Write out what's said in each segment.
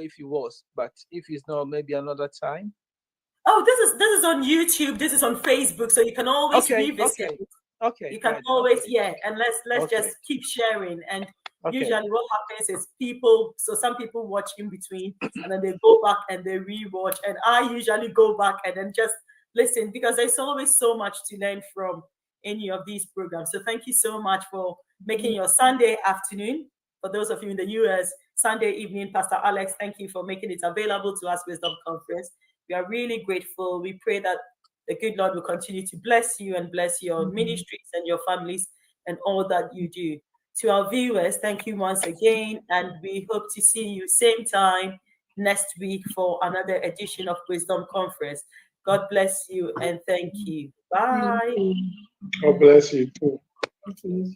if he was, but if he's not, maybe another time. Oh, this is on YouTube. This is on Facebook, so you can always revisit. Okay. You can always and let's just keep sharing. And usually what happens is some people watch in between and then they go back and they rewatch, and I usually go back and then just listen, because there's always so much to learn from any of these programs. So thank you so much for making your Sunday afternoon, for those of you in the US, Sunday evening. Pastor Alex, thank you for making it available to us, Wisdom Conference. We are really grateful. We pray that the good Lord will continue to bless you and bless your ministries and your families and all that you do. To our viewers, thank you once again, and we hope to see you same time next week for another edition of Wisdom Conference. God bless you and thank you. Bye. God bless you too. Thank you.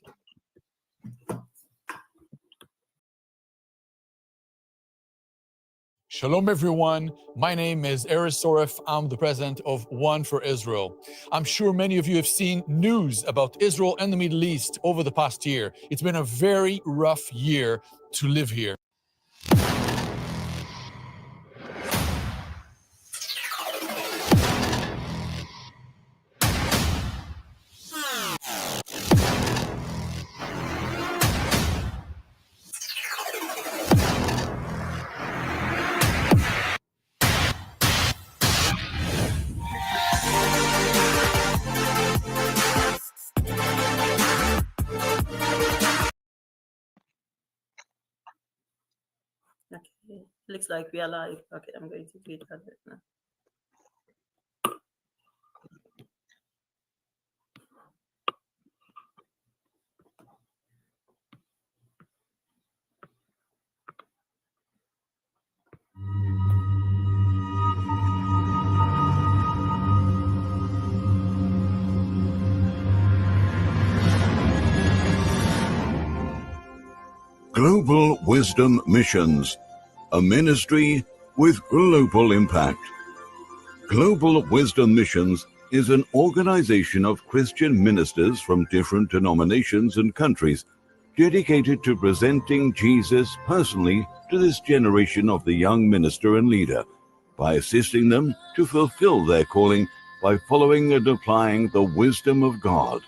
Shalom, everyone. My name is Eris Soref. I'm the president of One for Israel. I'm sure many of you have seen news about Israel and the Middle East over the past year. It's been a very rough year to live here. Okay, looks like we are live. Okay, I'm going to do it like that now. Global Wisdom Missions, a ministry with global impact. Global Wisdom Missions is an organization of Christian ministers from different denominations and countries dedicated to presenting Jesus personally to this generation of the young minister and leader by assisting them to fulfill their calling by following and applying the wisdom of God.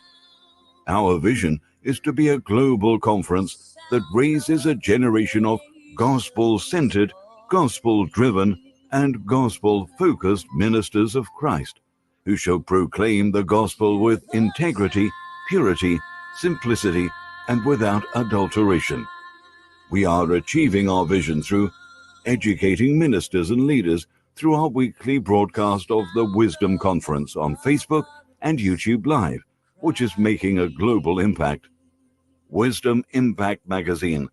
Our vision is to be a global conference that raises a generation of gospel-centered, gospel-driven, and gospel-focused ministers of Christ, who shall proclaim the gospel with integrity, purity, simplicity, and without adulteration. We are achieving our vision through educating ministers and leaders through our weekly broadcast of the Wisdom Conference on Facebook and YouTube Live, which is making a global impact. Wisdom Impact Magazine,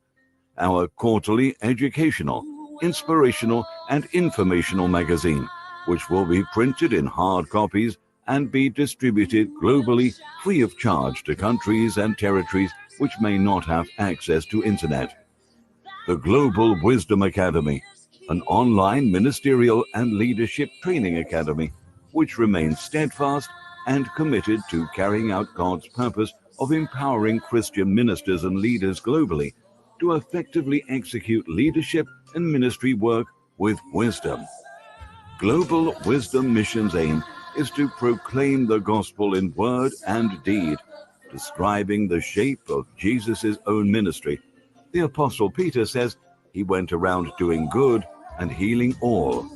our quarterly educational, inspirational, and informational magazine, which will be printed in hard copies and be distributed globally free of charge to countries and territories which may not have access to internet. The Global Wisdom Academy, an online ministerial and leadership training academy, which remains steadfast and committed to carrying out God's purpose of empowering Christian ministers and leaders globally to effectively execute leadership and ministry work with wisdom. Global Wisdom Missions' aim is to proclaim the gospel in word and deed, describing the shape of Jesus' own ministry. The Apostle Peter says he went around doing good and healing all.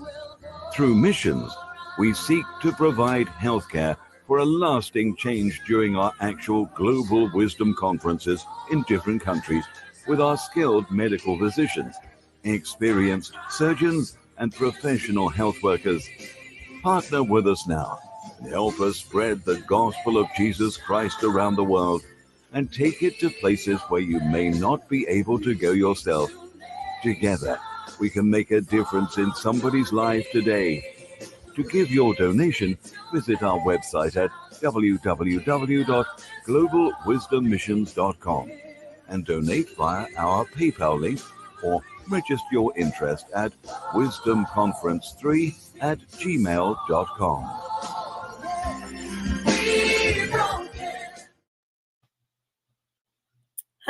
Through missions, we seek to provide healthcare for a lasting change during our actual Global Wisdom Conferences in different countries with our skilled medical physicians, experienced surgeons, and professional health workers. Partner with us now and help us spread the gospel of Jesus Christ around the world and take it to places where you may not be able to go yourself. Together, we can make a difference in somebody's life today. To give your donation, visit our website at www.globalwisdommissions.com and donate via our PayPal link, or register your interest at wisdomconference3@gmail.com.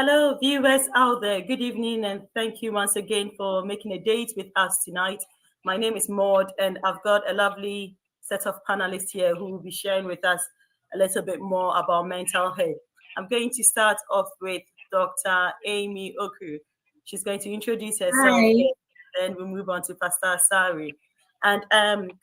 Hello, viewers out there. Good evening, and thank you once again for making a date with us tonight. My name is Maud, and I've got a lovely set of panelists here who will be sharing with us a little bit more about mental health. I'm going to start off with Dr. Amy Oku. She's going to introduce herself, Hi. then we'll move on to Pastor Sari. And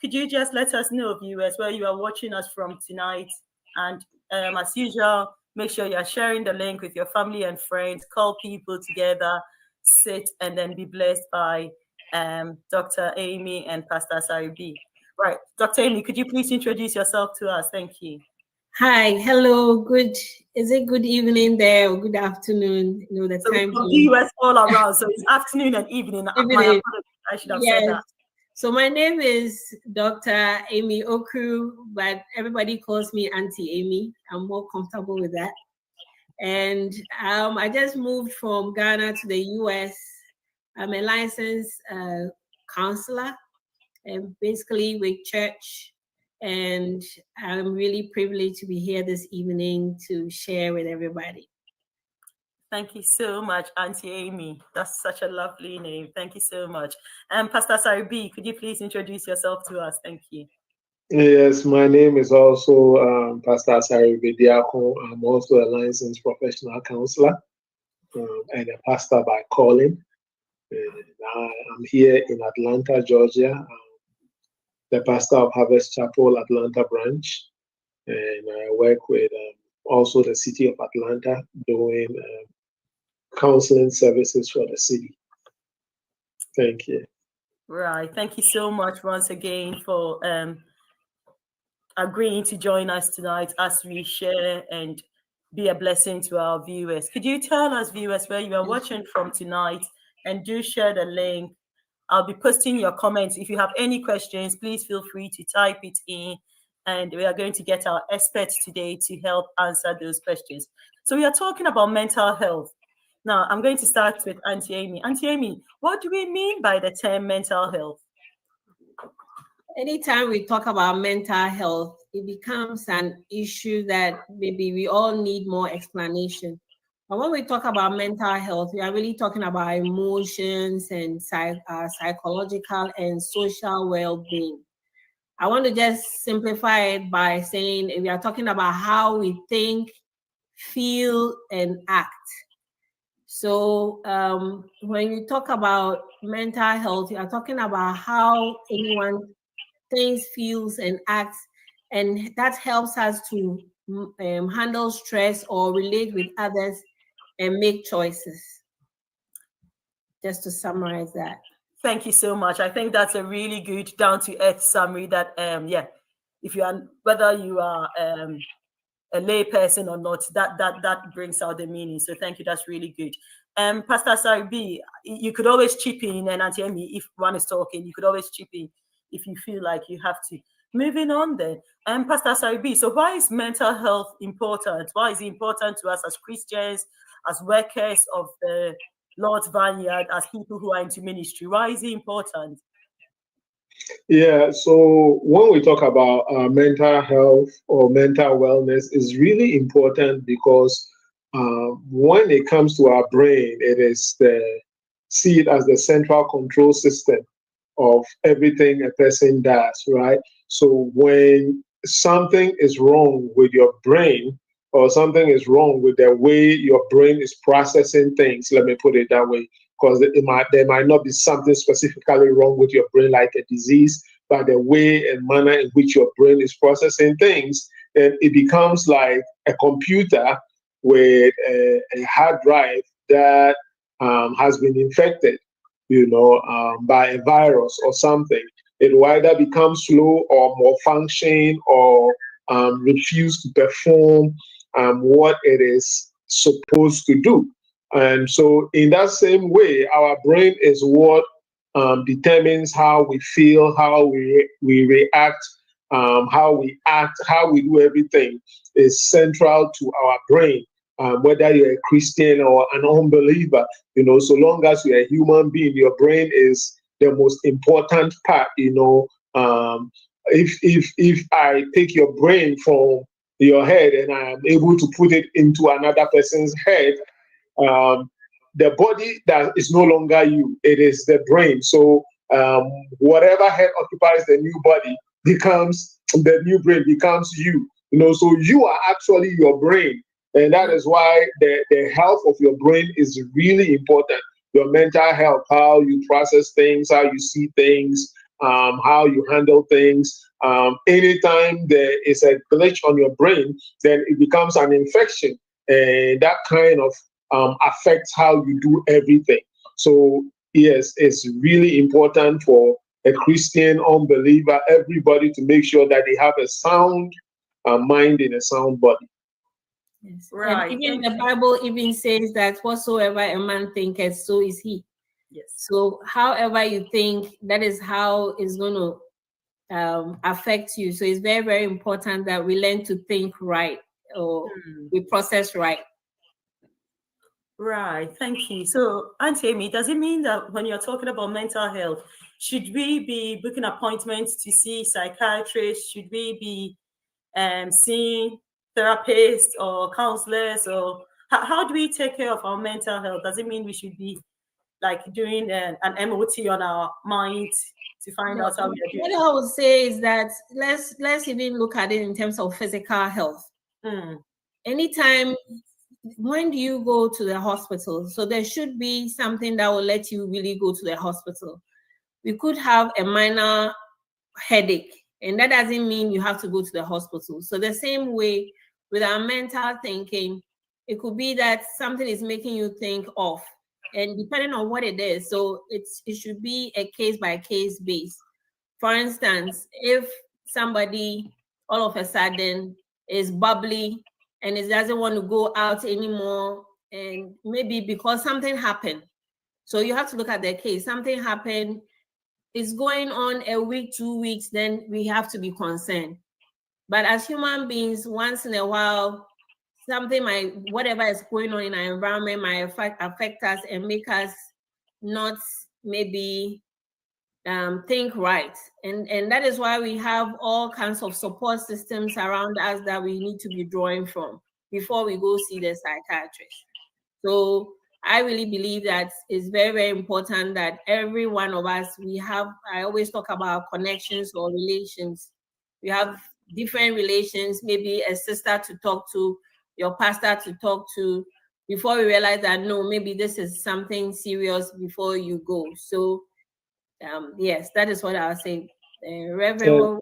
could you just let us know, viewers, where you are watching us from tonight? And as usual, make sure you're sharing the link with your family and friends, call people together, sit, and then be blessed by Dr. Amy and Pastor Sari B. Right, Dr. Amy, could you please introduce yourself to us? Thank you. Hi, hello, is it good evening there or good afternoon? You know, the So time from zone. US all around, so it's afternoon and evening. Evening. I should have said that. So my name is Dr. Amy Okru, but everybody calls me Auntie Amy. I'm more comfortable with that. And I just moved from Ghana to the US. I'm a licensed counselor, and basically with church. And I'm really privileged to be here this evening to share with everybody. Thank you so much, Auntie Amy. That's such a lovely name. Thank you so much. And Pastor Sari B, could you please introduce yourself to us? Thank you. Yes, my name is also Pastor Sari Bediako. I'm also a licensed professional counselor and a pastor by calling. I'm here in Atlanta, Georgia. I'm the pastor of Harvest Chapel, Atlanta branch. And I work with also the city of Atlanta doing counseling services for the city. Thank you. Right. Thank you so much once again for agreeing to join us tonight as we share and be a blessing to our viewers. Could you tell us, viewers, where you are watching from tonight, and do share the link? I'll be posting your comments. If you have any questions, please feel free to type it in, and we are going to get our experts today to help answer those questions. So we are talking about mental health. Now, I'm going to start with Auntie Amy. Auntie Amy, what do we mean by the term mental health? Anytime we talk about mental health, it becomes an issue that maybe we all need more explanation. But when we talk about mental health, we are really talking about emotions and psychological and social well-being. I want to just simplify it by saying we are talking about how we think, feel, and act. So when you talk about mental health, you are talking about how anyone thinks, feels, and acts, and that helps us to handle stress or relate with others and make choices. Just to summarize that. Thank you so much. I think that's a really good down-to-earth summary that, if you are, whether you are a lay person or not, that brings out the meaning. So thank you. That's really good. Pastor Sari B, you could always chip in, and Auntie Amy, if one is talking, you could always chip in if you feel like you have to. Moving on then, Pastor Sari B, so why is mental health important? Why is it important to us as Christians, as workers of the Lord's Vineyard, as people who are into ministry? Why is it important? Yeah, so when we talk about mental health or mental wellness, is really important because when it comes to our brain, see it as the central control system of everything a person does, right? So when something is wrong with your brain, or something is wrong with the way your brain is processing things, let me put it that way, because there might not be something specifically wrong with your brain like a disease, but the way and manner in which your brain is processing things, then it becomes like a computer with a hard drive that has been infected, by a virus or something. It will either become slow or malfunction or refuse to perform what it is supposed to do. And so in that same way, our brain is what determines how we feel, how we react, how we act, how we do everything is central to our brain. Whether you're a Christian or an unbeliever, so long as you're a human being, your brain is the most important part. If I take your brain from your head and I am able to put it into another person's head, the body that is no longer you, it is the brain. So whatever head occupies the new body becomes the new brain, becomes you. So you are actually your brain. And that is why the health of your brain is really important. Your mental health, how you process things, how you see things, how you handle things. Anytime there is a glitch on your brain, then it becomes an infection. And that kind of affects how you do everything. So, yes, it's really important for a Christian unbeliever, everybody, to make sure that they have a sound mind in a sound body. Yes. Right. And even the Bible even says that whatsoever a man thinketh, so is he. Yes. So however you think, that is how it's going to affect you. So it's very, very important that we learn to think right, or we process right. Right. Thank you. So, Auntie Amy, does it mean that when you're talking about mental health, should we be booking appointments to see psychiatrists? Should we be seeing therapists or counselors? Or how do we take care of our mental health? Does it mean we should be like doing an MOT on our mind to find out how we are doing? What I would say is that let's even look at it in terms of physical health. Anytime, when do you go to the hospital? So there should be something that will let you really go to the hospital. We could have a minor headache, and that doesn't mean you have to go to the hospital. So the same way with our mental thinking, it could be that something is making you think off, and depending on what it is, so it should be a case by case base. For instance, if somebody all of a sudden is bubbly and it doesn't want to go out anymore, and maybe because something happened, so you have to look at the case. Something happened, it's going on a week, 2 weeks, then we have to be concerned. But as human beings, once in a while, something whatever is going on in our environment might affect us and make us not maybe think right. And that is why we have all kinds of support systems around us that we need to be drawing from before we go see the psychiatrist. So I really believe that it's very, very important that every one of us, I always talk about connections or relations. We have different relations, maybe a sister to talk to, your pastor to talk to, before we realize that, no, maybe this is something serious before you go. So yes, that is what I'll say. Reverend.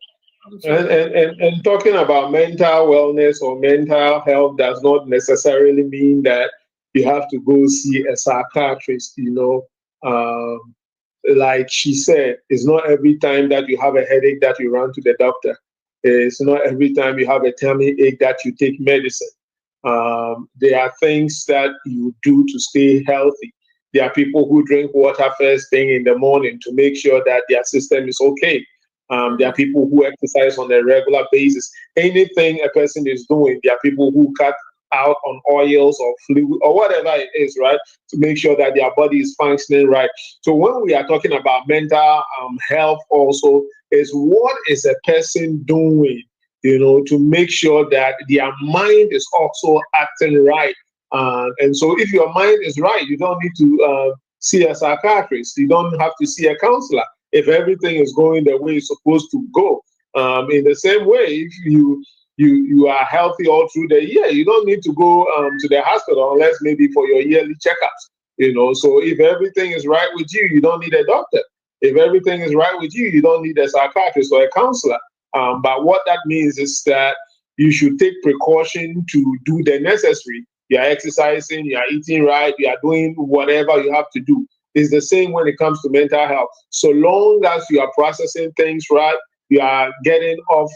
And talking about mental wellness or mental health does not necessarily mean that you have to go see a psychiatrist. Like she said, it's not every time that you have a headache that you run to the doctor. It's not every time you have a tummy ache that you take medicine. There are things that you do to stay healthy. There are people who drink water first thing in the morning to make sure that their system is okay. There are people who exercise on a regular basis. Anything a person is doing, there are people who cut out on oils or fluid or whatever it is, right, to make sure that their body is functioning right. So when we are talking about mental health also, is what is a person doing, to make sure that their mind is also acting right. And so if your mind is right, you don't need to see a psychiatrist. You don't have to see a counselor if everything is going the way it's supposed to go. In the same way, if you are healthy all through the year, you don't need to go to the hospital unless maybe for your yearly checkups. So if everything is right with you, you don't need a doctor. If everything is right with you, you don't need a psychiatrist or a counselor. But what that means is that you should take precaution to do the necessary. You are exercising, you are eating right, you are doing whatever you have to do. It's the same when it comes to mental health. So long as you are processing things right, you are getting off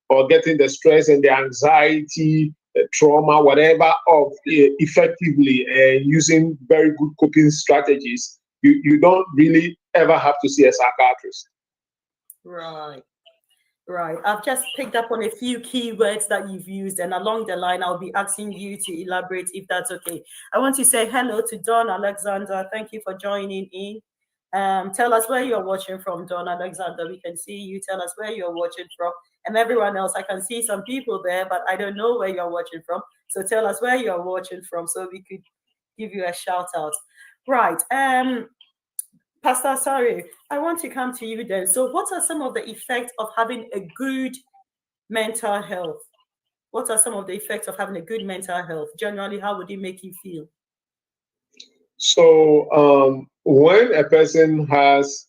or getting the stress and the anxiety, the trauma, whatever, off effectively and using very good coping strategies, you don't really ever have to see a psychiatrist. Right. I've just picked up on a few key words that you've used, and along the line, I'll be asking you to elaborate if that's okay. I want to say hello to Don Alexander. Thank you for joining in. Tell us where you're watching from, Don Alexander. We can see you. Tell us where you're watching from. And everyone else, I can see some people there, but I don't know where you're watching from. So tell us where you're watching from so we could give you a shout out. Right. Pastor, sorry, I want to come to you then. So what are some of the effects of having a good mental health? What are some of the effects of having a good mental health? Generally, how would it make you feel? So when a person has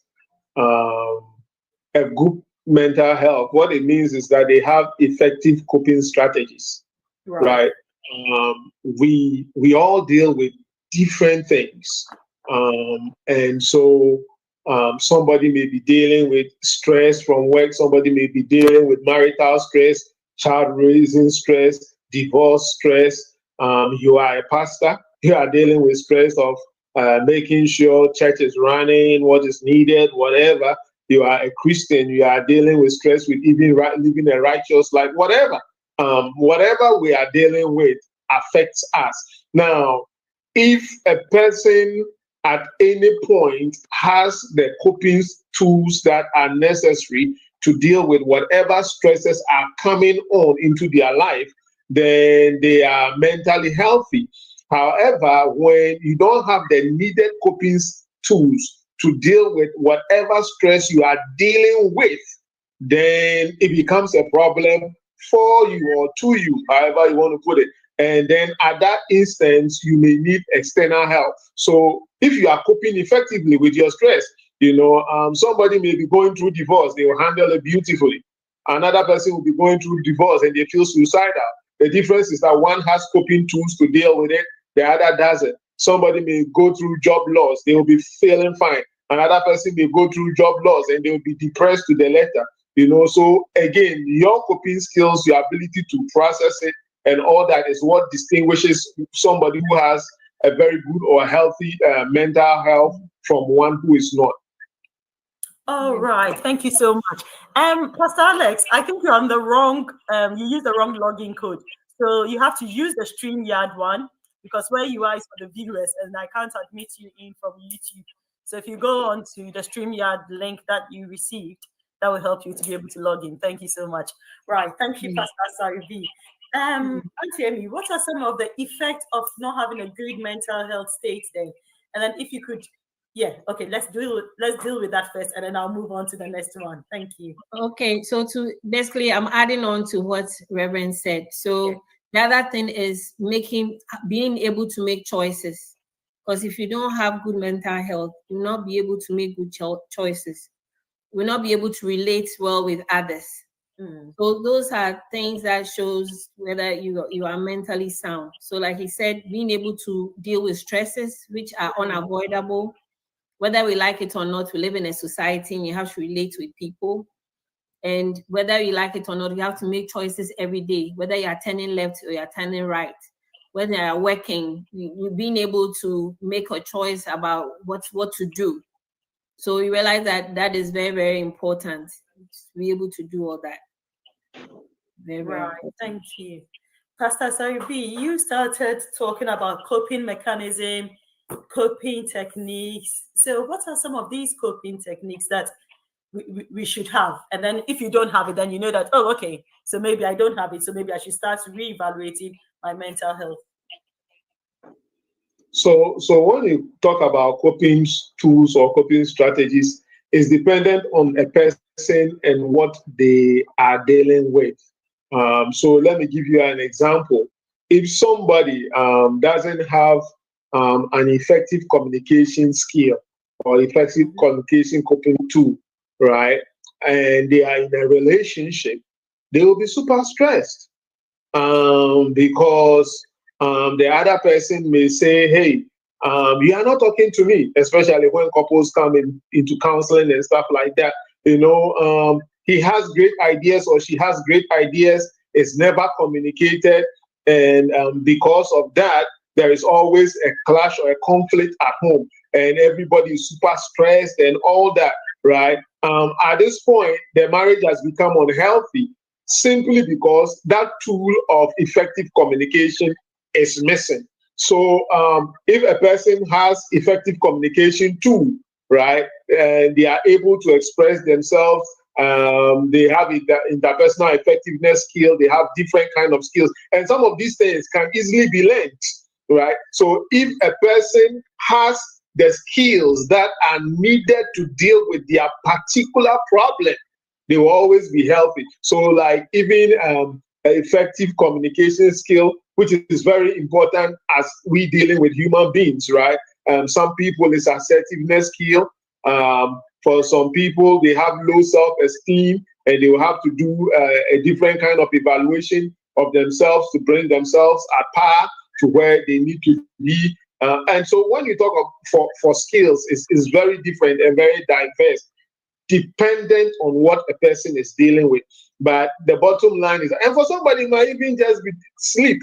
a good mental health, what it means is that they have effective coping strategies, right? We all deal with different things, and so somebody may be dealing with stress from work, somebody may be dealing with marital stress, child raising stress, divorce stress. You are a pastor, you are dealing with stress of making sure church is running, what is needed, whatever. You are a Christian, you are dealing with stress with even living a righteous life, whatever. Whatever we are dealing with affects us. Now, if a person at any point has the coping tools that are necessary to deal with whatever stresses are coming on into their life, then they are mentally healthy. However, when you don't have the needed coping tools to deal with whatever stress you are dealing with, then it becomes a problem for you or to you, however you want to put it. And then at that instance, you may need external help. So if you are coping effectively with your stress, somebody may be going through divorce, they will handle it beautifully. Another person will be going through divorce and they feel suicidal. The difference is that one has coping tools to deal with it, the other doesn't. Somebody may go through job loss, they will be feeling fine. Another person may go through job loss and they will be depressed to the letter. So again, your coping skills, your ability to process it and all that is what distinguishes somebody who has a very good or healthy mental health from one who is not. All right, thank you so much. Pastor Alex, I think you're on the wrong, you used the wrong login code. So you have to use the StreamYard one, because where you are is for the viewers and I can't admit you in from YouTube. So if you go on to the StreamYard link that you received, that will help you to be able to log in. Thank you so much. Right, thank you, Pastor Sarivi. Auntie Amy, what are some of the effects of not having a good mental health state then? And then if you could, let's deal with that first, and then I'll move on to the next one. Thank you. Okay, so basically, I'm adding on to what Reverend said. So the other thing is being able to make choices. Because if you don't have good mental health, you'll not be able to make good choices. You'll not be able to relate well with others. So those are things that shows whether you are mentally sound. So like he said, being able to deal with stresses which are unavoidable, whether we like it or not, we live in a society and you have to relate with people. And whether you like it or not, you have to make choices every day, whether you are turning left or you are turning right. When you are working, you being able to make a choice about what to do. So you realize that is very, very important to be able to do all that. Very, very important. Thank you. Pastor Saribi, you started talking about coping mechanism, coping techniques. So what are some of these coping techniques that we should have? And then if you don't have it, then you know that, okay, so maybe I don't have it, so maybe I should start reevaluating my mental health. So when you talk about coping tools or coping strategies, it's dependent on a person and what they are dealing with. So let me give you an example. If somebody doesn't have an effective communication skill or effective communication coping tool, right, and they are in a relationship, they will be super stressed because the other person may say, hey, you are not talking to me, especially when couples come into counseling and stuff like that. He has great ideas or she has great ideas. It's never communicated. And because of that, there is always a clash or a conflict at home. And everybody is super stressed and all that, right? At this point, the marriage has become unhealthy simply because that tool of effective communication is missing. So if a person has effective communication tool, right? And they are able to express themselves. They have interpersonal effectiveness skill. They have different kind of skills, and some of these things can easily be learned, right? So if a person has the skills that are needed to deal with their particular problem, they will always be healthy. So, like even effective communication skill, which is very important as we dealing with human beings, right? Some people it's assertiveness skill. For some people, they have low self-esteem, and they will have to do a different kind of evaluation of themselves to bring themselves at par to where they need to be. And so, when you talk of for skills, is very different and very diverse, dependent on what a person is dealing with. But the bottom line is, and for somebody, it might even just be sleep.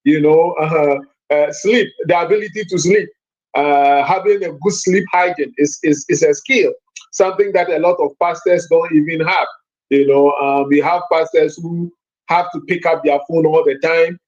Sleep, the ability to sleep. Having a good sleep hygiene is a skill, something that a lot of pastors don't even have. We have pastors who have to pick up their phone all the time.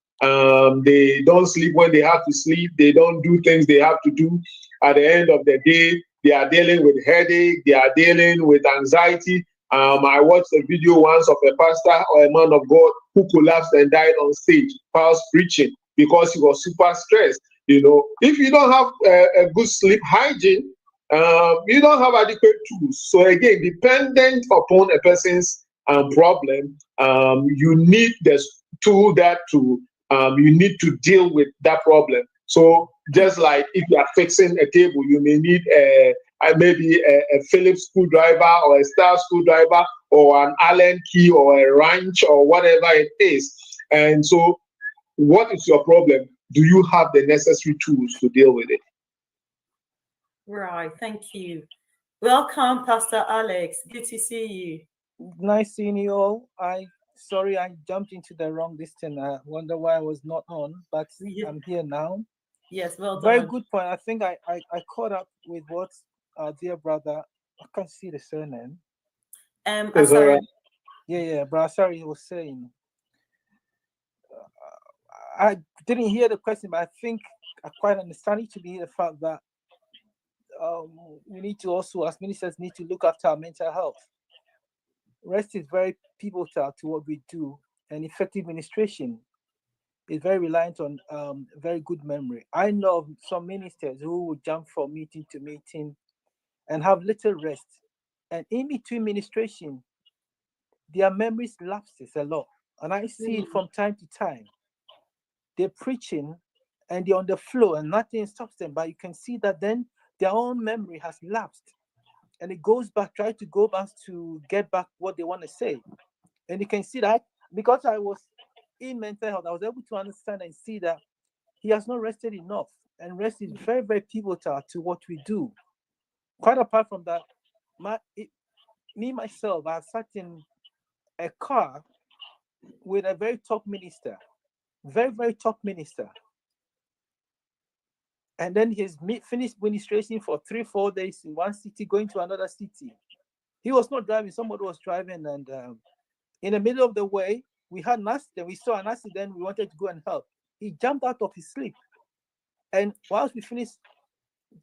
They don't sleep when they have to sleep. They don't do things they have to do. At the end of the day, they are dealing with headache. They are dealing with anxiety. I watched a video once of a pastor or a man of God who collapsed and died on stage whilst preaching because he was super stressed. If you don't have a good sleep hygiene, you don't have adequate tools. So again, dependent upon a person's problem, you need the tool you need to deal with that problem. So just like if you are fixing a table, you may need maybe a Phillips screwdriver or a Star screwdriver or an Allen key or a wrench or whatever it is. And so, what is your problem? Do you have the necessary tools to deal with it? Right. Thank you. Welcome, Pastor Alex. Good to see you. Nice seeing you all. Sorry, I jumped into the wrong distance. I wonder why I was not on, but I'm here now. Yes, well done. Very good point. I think I caught up with what dear brother, I can't see the surname. Asari. Yeah, but Asari was saying. I didn't hear the question, but I think I quite understand it to be the fact that we need to also, as ministers, need to look after our mental health. Rest is very pivotal to what we do, and effective ministration is very reliant on very good memory. I know of some ministers who would jump from meeting to meeting and have little rest, and in between ministration, their memories lapses a lot, and I see it from time to time. They're preaching and they're on the floor and nothing stops them, but you can see that then their own memory has lapsed and it goes back, try to go back to get back what they want to say. And you can see that because I was in mental health, I was able to understand and see that he has not rested enough, and rest is very, very pivotal to what we do. Quite apart from that, myself, I sat in a car with a very top minister. Very, very top minister. And then he's finished ministration for 3-4 days in one city, going to another city. He was not driving, somebody was driving, and in the middle of the way, we had an accident. We saw an accident, we wanted to go and help. He jumped out of his sleep. And whilst we finished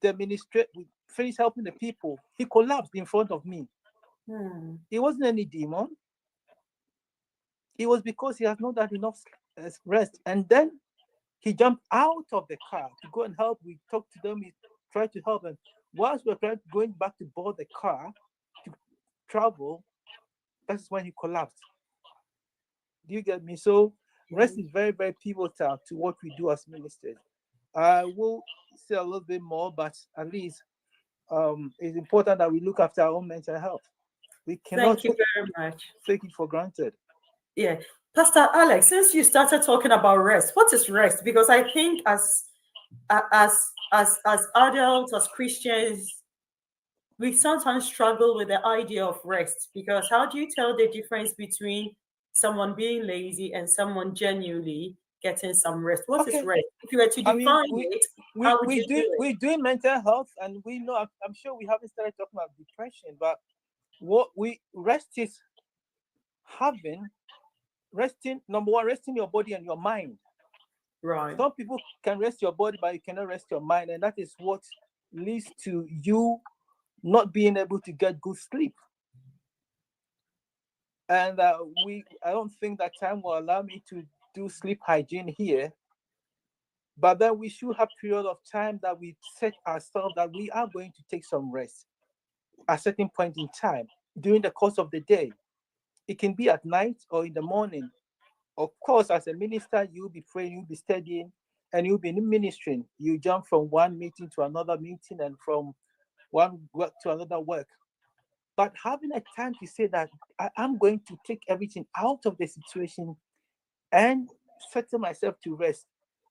the ministry, we finished helping the people, he collapsed in front of me. It wasn't any demon. It was because he has not had enough rest. And then he jumped out of the car to go and help. We talked to them. We tried to help them. Whilst we were going back to board the car to travel, that's when he collapsed. Do you get me? So rest is very, very pivotal to what we do as ministers. I will say a little bit more, but at least it's important that we look after our own mental health. We cannot Thank you very much. Take it for granted. Yeah. Pastor Alex, since you started talking about rest, what is rest? Because I think as adults, as Christians, we sometimes struggle with the idea of rest, because how do you tell the difference between someone being lazy and someone genuinely getting some rest? What is rest? If you were to define it, how would you do it? We're doing mental health, and we know, I'm sure we haven't started talking about depression, but what rest is number one, resting your body and your mind. Right. Some people can rest your body, but you cannot rest your mind, and that is what leads to you not being able to get good sleep. And I don't think that time will allow me to do sleep hygiene here. But then we should have period of time that we set ourselves that we are going to take some rest at a certain point in time during the course of the day. It can be at night or in the morning. Of course, as a minister, you'll be praying, you'll be studying, and you'll be ministering. You jump from one meeting to another meeting and from one work to another work. But having a time to say that I'm going to take everything out of the situation and settle myself to rest.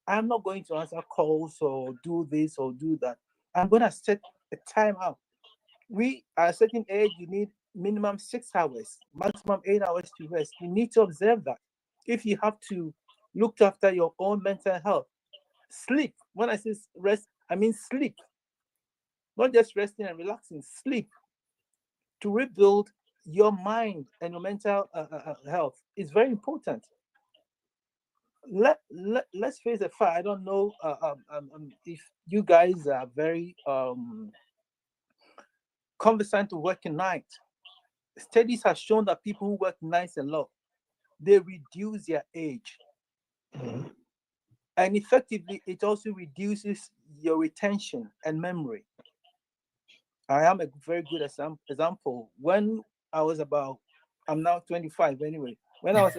I'm not going to answer calls or do this or do that. I'm going to set a time out. We, at a certain age, you need minimum 6 hours, maximum 8 hours to rest. You need to observe that. If you have to look after your own mental health, sleep. When I say rest, I mean sleep. Not just resting and relaxing, sleep. To rebuild your mind and your mental health is very important. Let's face the fact. I don't know if you guys are very conversant to working night. Studies have shown that people who work nights a lot, they reduce their age. Mm-hmm. And effectively, it also reduces your retention and memory. I am a very good example. When I was about, I'm now 25 anyway. When I was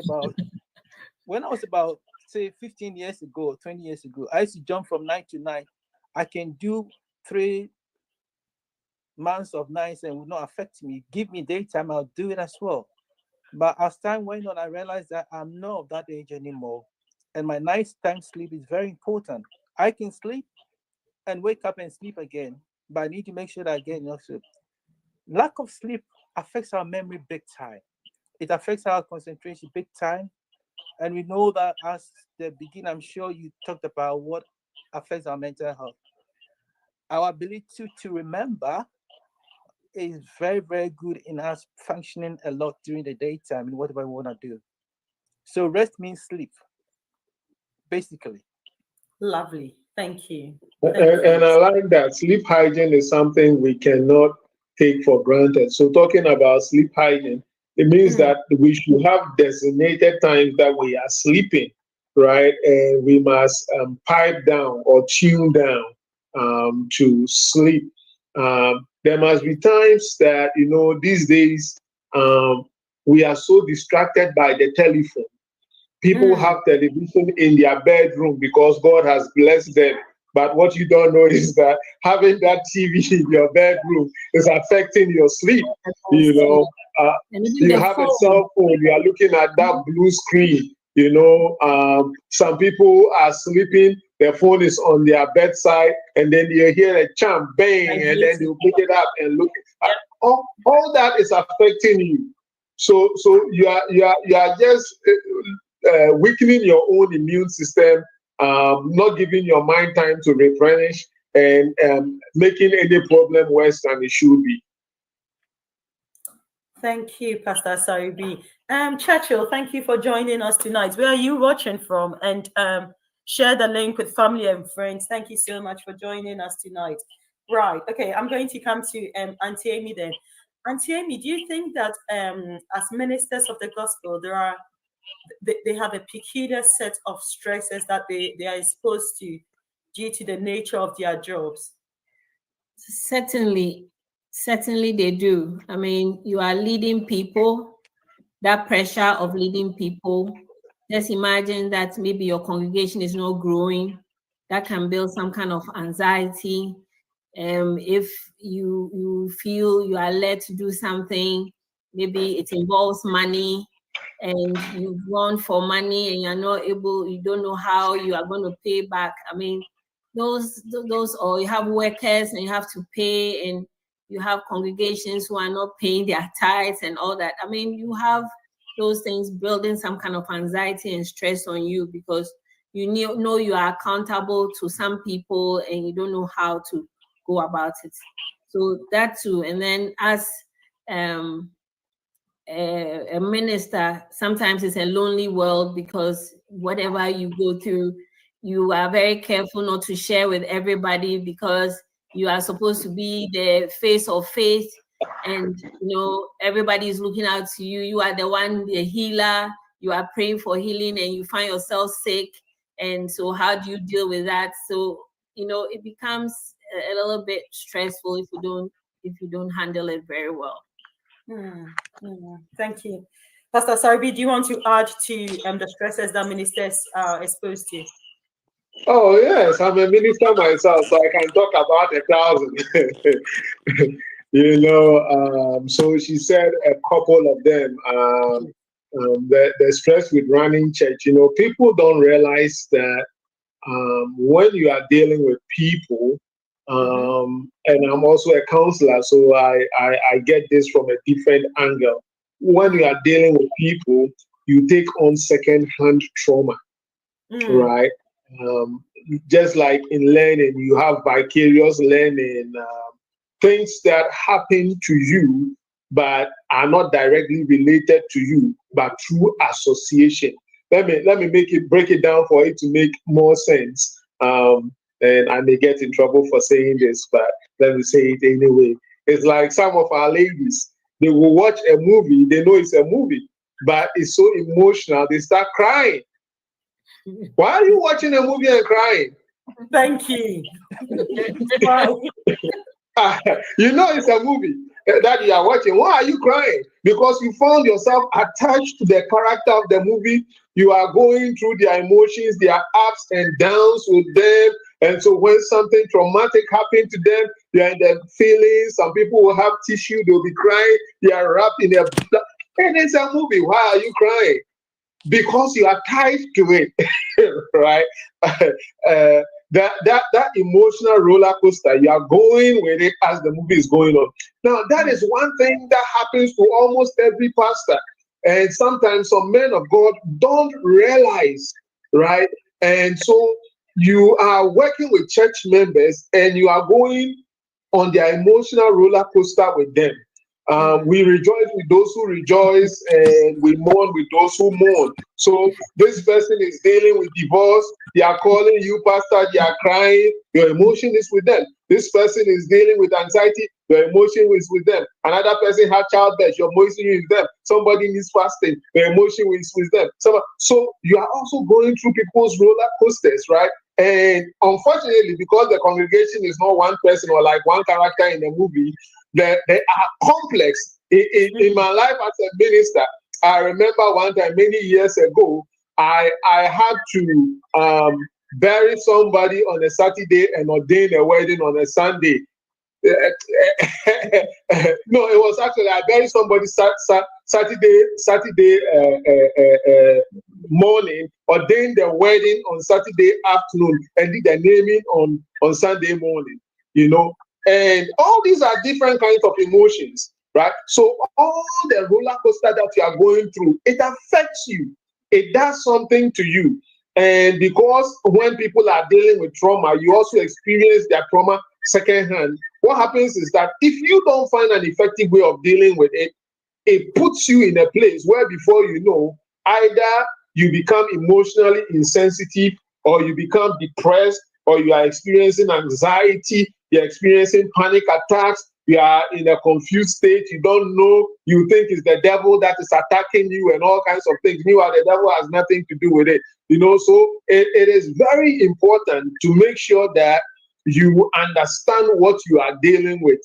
about, say 15 years ago, 20 years ago, I used to jump from night to night. I can do 3 months of nights and it would not affect me. Give me daytime, I'll do it as well. But as time went on, I realized that I'm not of that age anymore. And my nighttime sleep is very important. I can sleep and wake up and sleep again, but I need to make sure that I get enough sleep. Lack of sleep affects our memory big time. It affects our concentration big time. And we know that as the beginning, I'm sure you talked about what affects our mental health. Our ability to remember is very, very good in us functioning a lot during the daytime and whatever we want to do. So rest means sleep, basically. Lovely. Thank you. And I like that. Sleep hygiene is something we cannot take for granted. So talking about sleep hygiene, it means that we should have designated times that we are sleeping, right? And we must pipe down or tune down to sleep. There must be times that, these days we are so distracted by the telephone. People have television in their bedroom because God has blessed them. But what you don't know is that having that TV in your bedroom is affecting your sleep. You have a cell phone, you are looking at that blue screen. Some people are sleeping, their phone is on their bedside, and then you hear a chime, bang, and then you pick it up and look. All that is affecting you. So you are just weakening your own immune system, not giving your mind time to replenish, and making any problem worse than it should be. Thank you, Pastor Saribi. Churchill, thank you for joining us tonight. Where are you watching from? And share the link with family and friends. Thank you so much for joining us tonight. Right. Okay, I'm going to come to Auntie Amy then. Auntie Amy, do you think that as ministers of the gospel, they have a peculiar set of stresses that they are exposed to due to the nature of their jobs? Certainly they do. I mean, you are leading people, that pressure of leading people. Just imagine that maybe your congregation is not growing. That can build some kind of anxiety. If you feel you are led to do something, maybe it involves money, and you've run for money and you're not able, you don't know how you are going to pay back. I mean, those, or you have workers and you have to pay, and you have congregations who are not paying their tithes and all that. I mean, you have those things building some kind of anxiety and stress on you because you know you are accountable to some people and you don't know how to go about it. So that too. And then as a minister, sometimes it's a lonely world because whatever you go through, you are very careful not to share with everybody because you are supposed to be the face of faith, and everybody is looking out to you. You are the one, the healer. You are praying for healing, and you find yourself sick. And so, how do you deal with that? So, it becomes a little bit stressful if you don't handle it very well. Thank you. Pastor Sarbi, do you want to add to the stresses that ministers are exposed to? Oh, yes, I'm a minister myself, so I can talk about 1,000. So she said a couple of them. The stress with running church. People don't realize that when you are dealing with people, and I'm also a counselor, so I get this from a different angle. When you are dealing with people, you take on second-hand trauma, right? Just like in learning, you have vicarious learning, things that happen to you but are not directly related to you, but through association. Let me break it down for it to make more sense. And I may get in trouble for saying this, but let me say it anyway. It's like some of our ladies, they will watch a movie, they know it's a movie, but it's so emotional, they start crying. Why are you watching a movie and crying? Thank you. It's a movie that you are watching. Why are you crying? Because you found yourself attached to the character of the movie. You are going through their emotions, their ups and downs with them. And so when something traumatic happened to them, they are in their feelings. Some people will have tissue, they'll be crying. They are wrapped in their blood. And it's a movie. Why are you crying? Because you are tied to it, right? That emotional roller coaster, you are going with it as the movie is going on. Now, that is one thing that happens to almost every pastor. And sometimes some men of God don't realize, right? And so you are working with church members and you are going on their emotional roller coaster with them. We rejoice with those who rejoice and we mourn with those who mourn. So this person is dealing with divorce. They are calling you, pastor. They are crying. Your emotion is with them. This person is dealing with anxiety. Your emotion is with them. Another person has childbirth. Your emotion is with them. Somebody needs fasting. Your emotion is with them. So you are also going through people's roller coasters, right? And unfortunately, because the congregation is not one person or like one character in the movie, they are complex. In my life as a minister, I remember one time many years ago, I had to bury somebody on a Saturday and ordain a wedding on a Sunday. No, it was actually I buried somebody Saturday morning, ordained the wedding on Saturday afternoon, and did the naming on Sunday morning. And all these are different kinds of emotions, right? So all the roller coaster that you are going through, it affects you. It does something to you. And because when people are dealing with trauma, you also experience their trauma secondhand. What happens is that if you don't find an effective way of dealing with it, it puts you in a place where before you know, either you become emotionally insensitive or you become depressed or you are experiencing anxiety, you're experiencing panic attacks, you are in a confused state, you don't know, you think it's the devil that is attacking you and all kinds of things. Meanwhile, the devil has nothing to do with it. So it is very important to make sure that you understand what you are dealing with.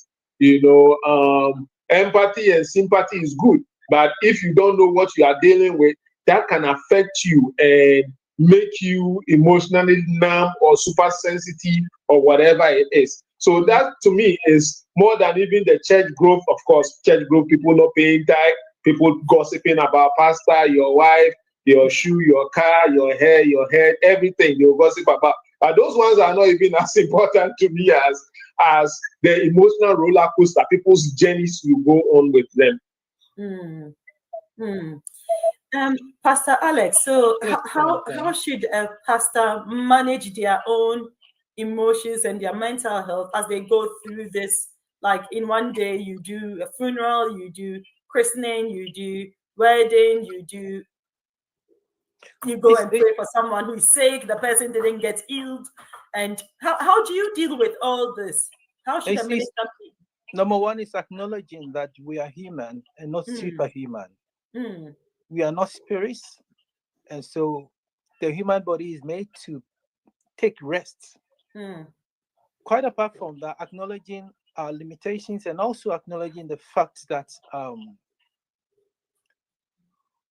Empathy and sympathy is good, but if you don't know what you are dealing with, that can affect you and make you emotionally numb or super sensitive or whatever it is. So that to me is more than even the church growth. Of course, church growth, people not paying tithe, people gossiping about pastor, your wife, your shoe, your car, your hair, your head, everything you gossip about. Those ones are not even as important to me as the emotional roller coaster, people's journeys you go on with them. Pastor Alex, so how should a pastor manage their own emotions and their mental health as they go through this? Like in one day, you do a funeral, you do christening, you do wedding, you go and pray for someone who's sick, the person didn't get healed. And how do you deal with all this? How should a minister be? Number one is acknowledging that we are human and not superhuman. We are not spirits, and so the human body is made to take rest. Quite apart from that, acknowledging our limitations and also acknowledging the fact that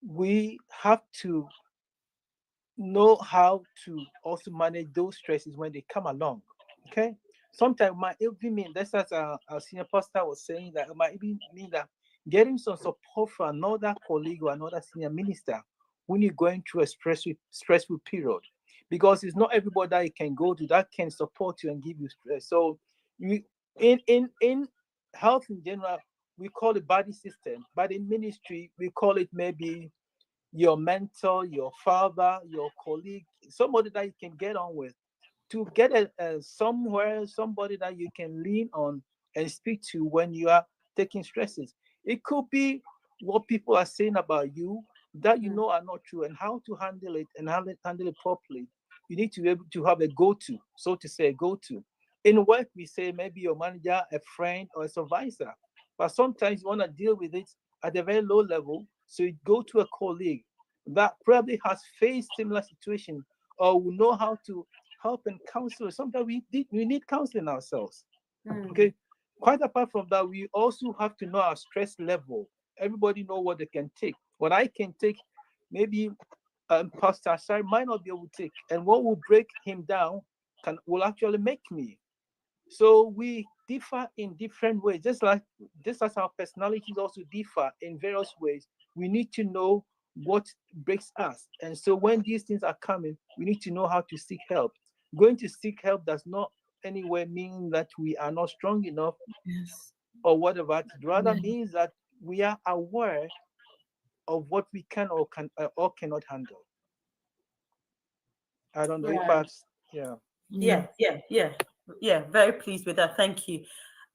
we have to know how to also manage those stresses when they come along. Okay, sometimes might even mean, that's as our senior pastor was saying, that it might even mean that getting some support from another colleague or another senior minister when you're going through a stressful period, because it's not everybody that you can go to that can support you and give you stress. So you in health in general, we call it body system, but in ministry we call it maybe your mentor, your father, your colleague, somebody that you can get on with, to get somebody that you can lean on and speak to when you are taking stresses. It could be what people are saying about you that you know are not true, and how to handle it and handle it properly. You need to be able to have a go-to, so to say, a go-to. In work, we say maybe your manager, a friend, or a supervisor. But sometimes you want to deal with it at a very low level, so you go to a colleague that probably has faced similar situation or will know how to help and counsel. Sometimes we need counseling ourselves. Okay. Quite apart from that, we also have to know our stress level. Everybody know what they can take. What I can take, maybe Pastor Shai might not be able to take, and what will break him down will actually make me. So we differ in different ways, just as our personalities also differ in various ways. We need to know what breaks us, and so when these things are coming, we need to know how to seek help. Going to seek help does not anywhere mean that we are not strong enough, or whatever. It rather means that we are aware of what we can or cannot handle. I don't know if that's very pleased with that. Thank you.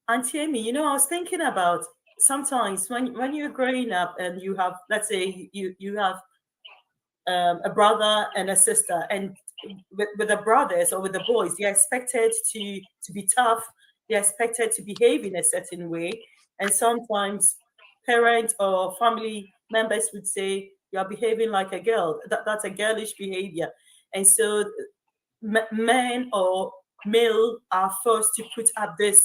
Auntie Amy, I was thinking about sometimes when you're growing up and you have, let's say you have a brother and a sister, and with the brothers or with the boys, they're expected to be tough, they're expected to behave in a certain way, and sometimes parents or family members would say you're behaving like a girl, that's a girlish behavior, and so men or male are forced to put up this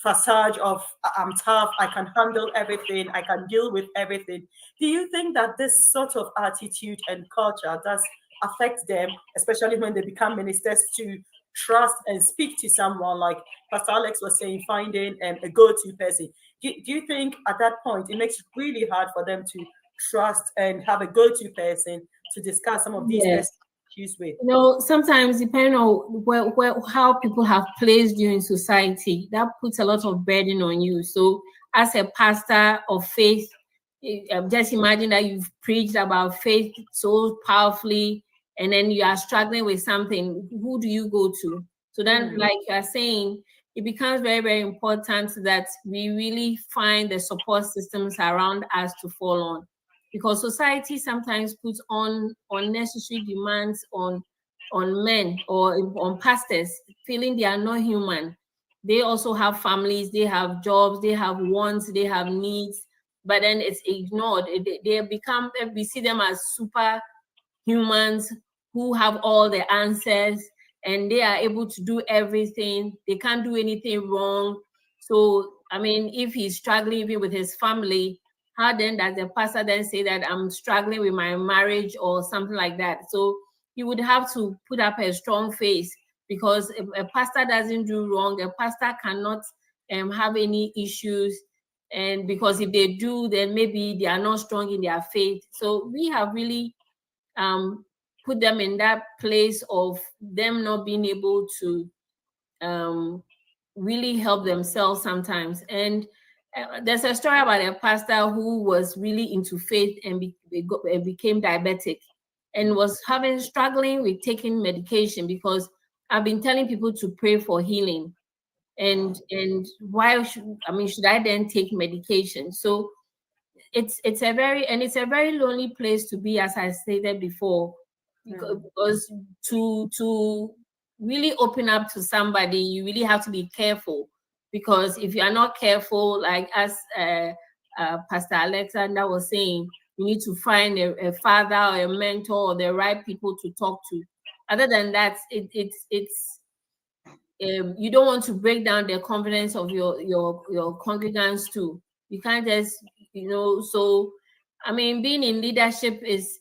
facade of I'm tough, I can handle everything, I can deal with everything. Do you think that this sort of attitude and culture does affect them, especially when they become ministers, to trust and speak to someone, like Pastor Alex was saying, finding a go-to person? Do you think at that point it makes it really hard for them to trust and have a go-to person to discuss some of these issues with? Sometimes depending on how people have placed you in society, that puts a lot of burden on you. So as a pastor of faith, just imagine that you've preached about faith so powerfully, and then you are struggling with something. Who do you go to? So then, like you are saying, it becomes very, very important that we really find the support systems around us to fall on, because society sometimes puts on unnecessary demands on men or on pastors, feeling they are not human. They also have families, they have jobs, they have wants, they have needs, but then it's ignored. We see them as super humans who have all the answers, and they are able to do everything. They can't do anything wrong. So, I mean, if he's struggling even with his family, how then does the pastor then say that I'm struggling with my marriage or something like that? So you would have to put up a strong face, because if a pastor doesn't do wrong, a pastor cannot have any issues. And because if they do, then maybe they are not strong in their faith. So we have really put them in that place of them not being able to really help themselves sometimes. And there's a story about a pastor who was really into faith and became diabetic, and was struggling with taking medication, because I've been telling people to pray for healing. And why should I then take medication? So it's a very lonely place to be, as I stated before, because to really open up to somebody, you really have to be careful, because if you are not careful, like as Pastor Alexander was saying, you need to find a father or a mentor or the right people to talk to. Other than that, it's you don't want to break down the confidence of your congregants too. You can't just, so I mean, being in leadership is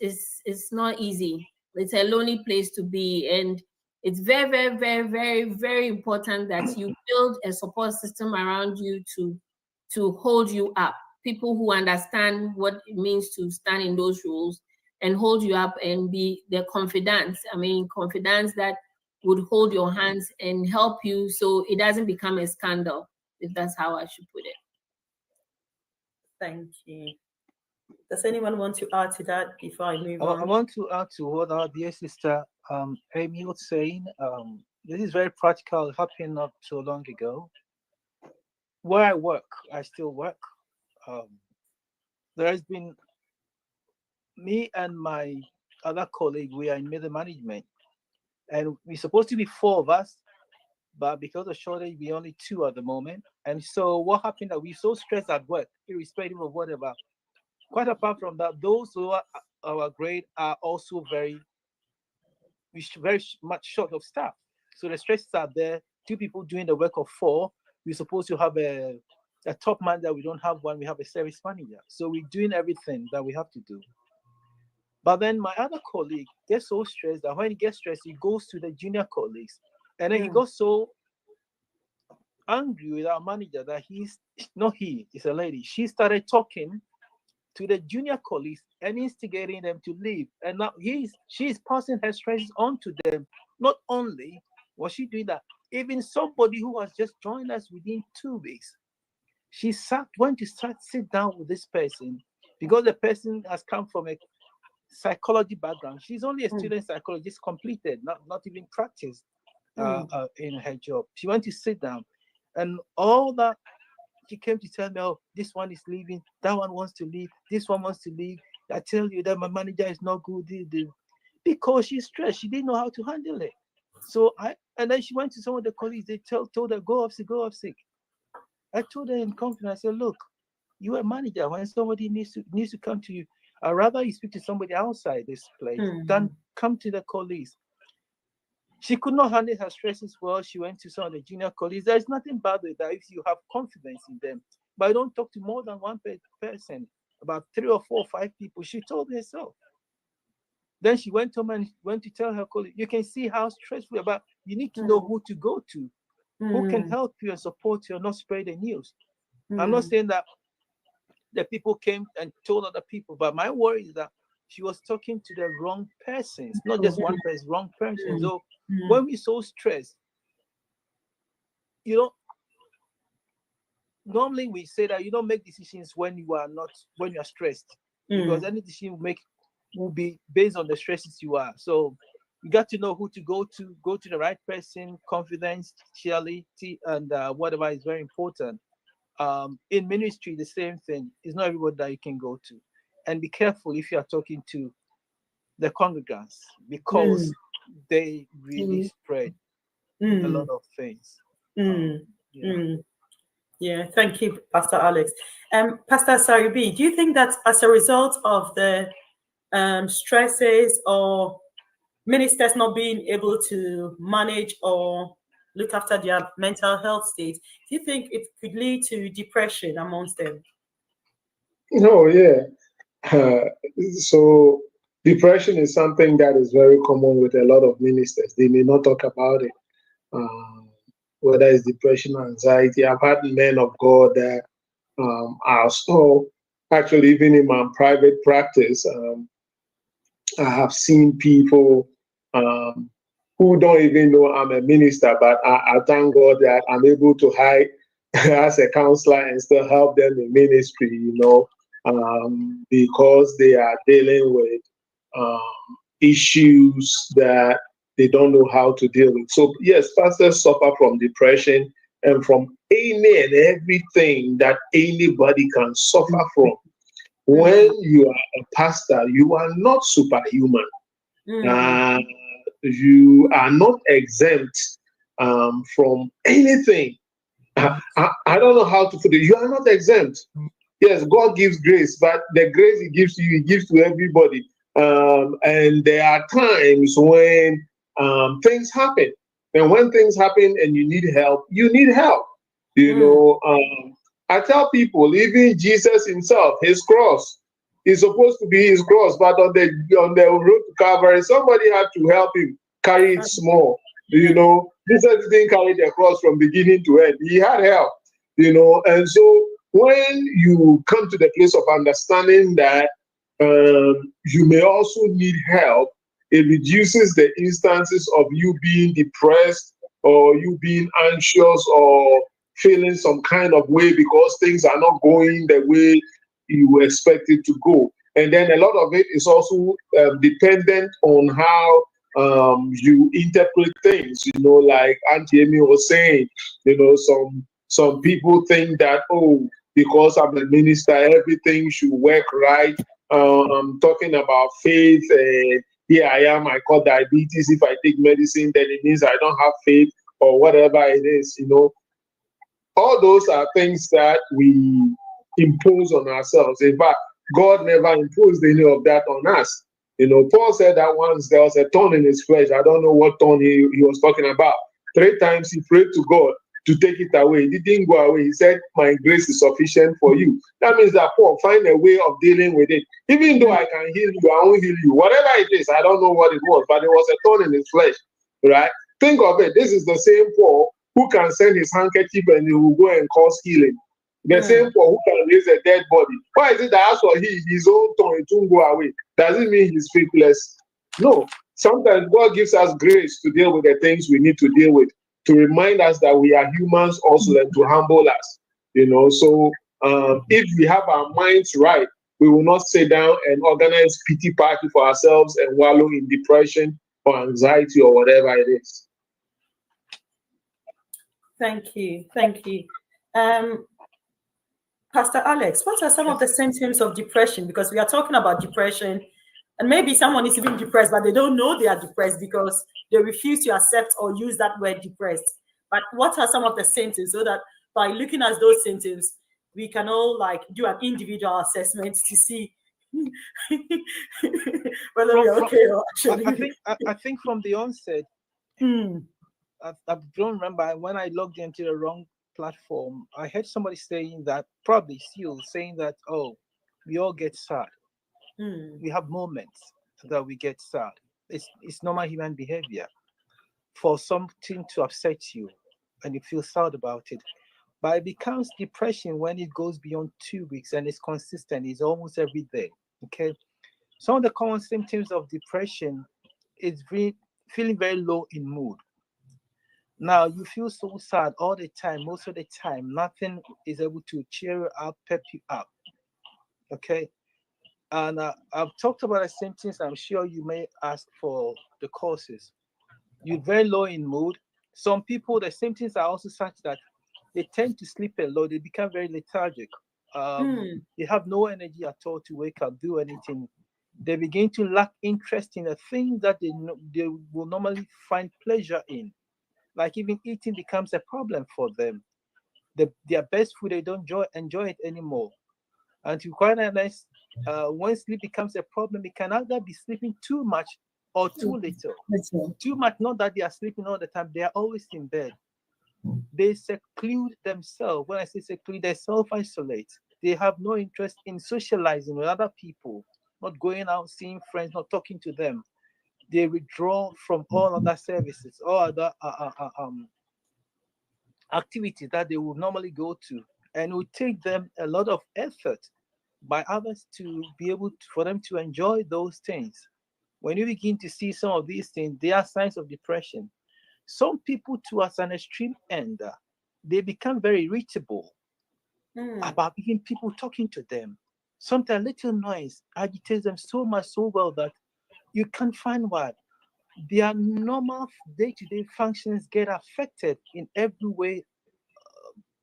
not easy. It's a lonely place to be, and it's very, very, very, very, very important that you build a support system around you to hold you up. People who understand what it means to stand in those roles and hold you up and be the confidants. I mean, confidants that would hold your hands and help you so it doesn't become a scandal, if that's how I should put it. Thank you. Does anyone want to add to that before I move on? I want to add to what our dear sister Amy was saying. This is very practical. It happened not so long ago. Where I work, I still work. There has been me and my other colleague, we are in middle management. And we're supposed to be 4 of us, but because of shortage, we only 2 at the moment. And so what happened that we're so stressed at work, irrespective of whatever. Quite apart from that, those who are our grade are also very much short of staff. So the stresses are there. 2 people doing the work of 4. We're supposed to have a top manager. We don't have one. We have a service manager. So we're doing everything that we have to do. But then my other colleague gets so stressed that when he gets stressed, he goes to the junior colleagues. And then he got so angry with our manager that it's a lady. She started talking to the junior colleagues and instigating them to leave. And now she's passing her stresses on to them. Not only was she doing that, even somebody who has just joined us within 2 weeks, she went to sit down with this person because the person has come from a psychology background. She's only a student psychologist completed, not even practiced in her job. She went to sit down, and all that she came to tell me, oh, this one is leaving, that one wants to leave, this one wants to leave. I tell you that my manager is not good, because she's stressed. She didn't know how to handle it. So and then she went to some of the colleagues. They told her, go off sick. I told her in confidence, I said, look, you're a manager. When somebody needs to come to you, I'd rather you speak to somebody outside this place than come to the colleagues. She could not handle her stresses well. She went to some of the junior colleagues. There's nothing bad with that if you have confidence in them. But I don't talk to more than one person, about 3 or 4 or 5 people. She told herself. Then she went home and went to tell her colleague, you can see how stressful about. You need to know who to go to, who can help you and support you and not spread the news. I'm not saying that the people came and told other people, but my worry is that she was talking to the wrong persons, not just one person, wrong person. So when we're so stressed, normally we say that you don't make decisions when you are stressed, because any decision you make will be based on the stresses you are. So you got to know who to go to the right person, confidentiality, and whatever is very important. In ministry, the same thing. It's not everybody that you can go to. And be careful if you are talking to the congregants, because they really spread a lot of things. Yeah, thank you, Pastor Alex. Pastor Saribi, do you think that as a result of the stresses or ministers not being able to manage or look after their mental health state, do you think it could lead to depression amongst them? No, yeah. So depression is something that is very common with a lot of ministers. They may not talk about it, whether it's depression or anxiety. I've had men of God that are so, actually, even in my private practice, I have seen people who don't even know I'm a minister, but I thank God that I'm able to hide as a counselor and still help them in ministry, because they are dealing with issues that they don't know how to deal with. So yes, pastors suffer from depression and from any and everything that anybody can suffer from. When you are a pastor, you are not superhuman. you are not exempt from anything. I don't know how to put it. You are not exempt. Yes, God gives grace, but the grace He gives to you, He gives to everybody. And there are times when things happen. And when things happen and you need help, you need help. You know, I tell people, even Jesus Himself, His cross is supposed to be His cross, but on the road to Calvary, somebody had to help Him carry it small. You know, Jesus didn't carry the cross from beginning to end. He had help. You know, and so when you come to the place of understanding that you may also need help, it reduces the instances of you being depressed or you being anxious or feeling some kind of way because things are not going the way you expect it to go. And then a lot of it is also dependent on how you interpret things. You know, like Auntie Amy was saying, you know, some people think that, oh, because I'm a minister, everything should work right. I'm talking about faith. Here I am, I call diabetes. If I take medicine, then it means I don't have faith or whatever it is, you know. All those are things that we impose on ourselves. In fact, God never imposed any of that on us. You know, Paul said that once there was a thorn in his flesh. I don't know what thorn he was talking about. 3 times he prayed to God to take it away. It didn't go away. He said, my grace is sufficient for you. That means that Paul find a way of dealing with it. Even though I can heal you, I won't heal you. Whatever it is, I don't know what it was, but it was a thorn in his flesh, right? Think of it. This is the same Paul who can send his handkerchief and he will go and cause healing. The same Paul who can raise a dead body. Why is it that as for his own tongue, it won't go away? Does it mean he's faithless? No. Sometimes God gives us grace to deal with the things we need to deal with, to remind us that we are humans also and to humble us. You know, so if we have our minds right, we will not sit down and organize pity party for ourselves and wallow in depression or anxiety or whatever it is. Thank you. Thank you. Pastor Alex, what are some of the symptoms of depression? Because we are talking about depression, and maybe someone is even depressed, but they don't know they are depressed because they refuse to accept or use that word depressed. But what are some of the symptoms, so that by looking at those symptoms, we can all like do an individual assessment to see whether we're okay or actually. I think from the onset, I don't remember when I logged into the wrong platform. I heard somebody saying that, probably still saying that, oh, we all get sad. We have moments that we get sad. It's normal human behavior for something to upset you and you feel sad about it. But it becomes depression when it goes beyond 2 weeks and it's consistent. It's almost every day. Okay. Some of the common symptoms of depression is feeling very low in mood. Now you feel so sad all the time, most of the time. Nothing is able to cheer you up, pep you up. Okay. And I've talked about the symptoms. I'm sure you may ask for the causes. You're very low in mood. Some people, the symptoms are also such that they tend to sleep a lot. They become very lethargic. They have no energy at all to wake up, do anything. They begin to lack interest in the things that they will normally find pleasure in. Like even eating becomes a problem for them. Their best food, they don't enjoy it anymore. And to be quite honest, when sleep becomes a problem, it can either be sleeping too much or too little. Too much, not that they are sleeping all the time, they are always in bed. They seclude themselves. When I say seclude, they self-isolate. They have no interest in socializing with other people, not going out, seeing friends, not talking to them. They withdraw from all other services, all other activities that they would normally go to. And it would take them a lot of effort by others to be able for them to enjoy those things. When you begin to see some of these things, they are signs of depression. Some people, to us, an extreme end, they become very irritable about even people talking to them. Sometimes little noise agitates them so much, so well that you can't find what. Their normal day-to-day functions get affected in every way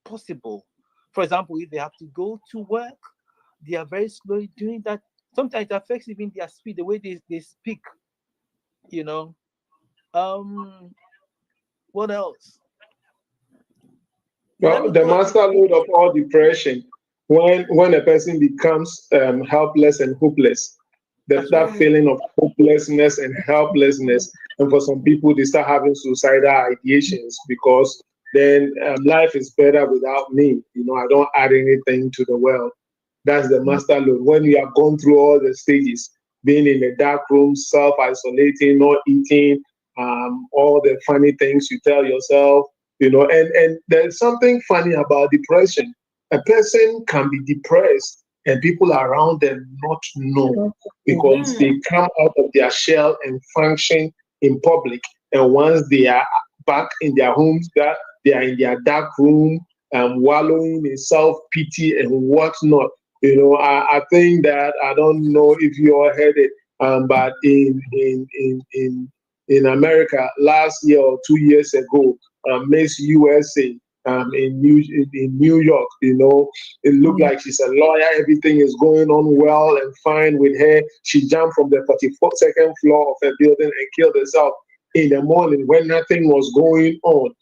possible. For example, if they have to go to work, they are very slow doing that. Sometimes it affects even their speed, the way they speak, you know. What else? Well, the master load of all depression, when a person becomes helpless and hopeless, that feeling of hopelessness and helplessness, and for some people they start having suicidal ideations because then life is better without me. I don't add anything to the world. That's the master load. When you have gone through all the stages, being in a dark room, self-isolating, not eating, all the funny things you tell yourself, and there's something funny about depression. A person can be depressed and people around them not know because they come out of their shell and function in public. And once they are back in their homes, that they are in their dark room, wallowing in self-pity and whatnot. I think that, I don't know if you all heard it, but in America last year or 2 years ago, Miss USA in New York, it looked like she's a lawyer. Everything is going on well and fine with her. She jumped from the 42nd floor of a building and killed herself in the morning when nothing was going on.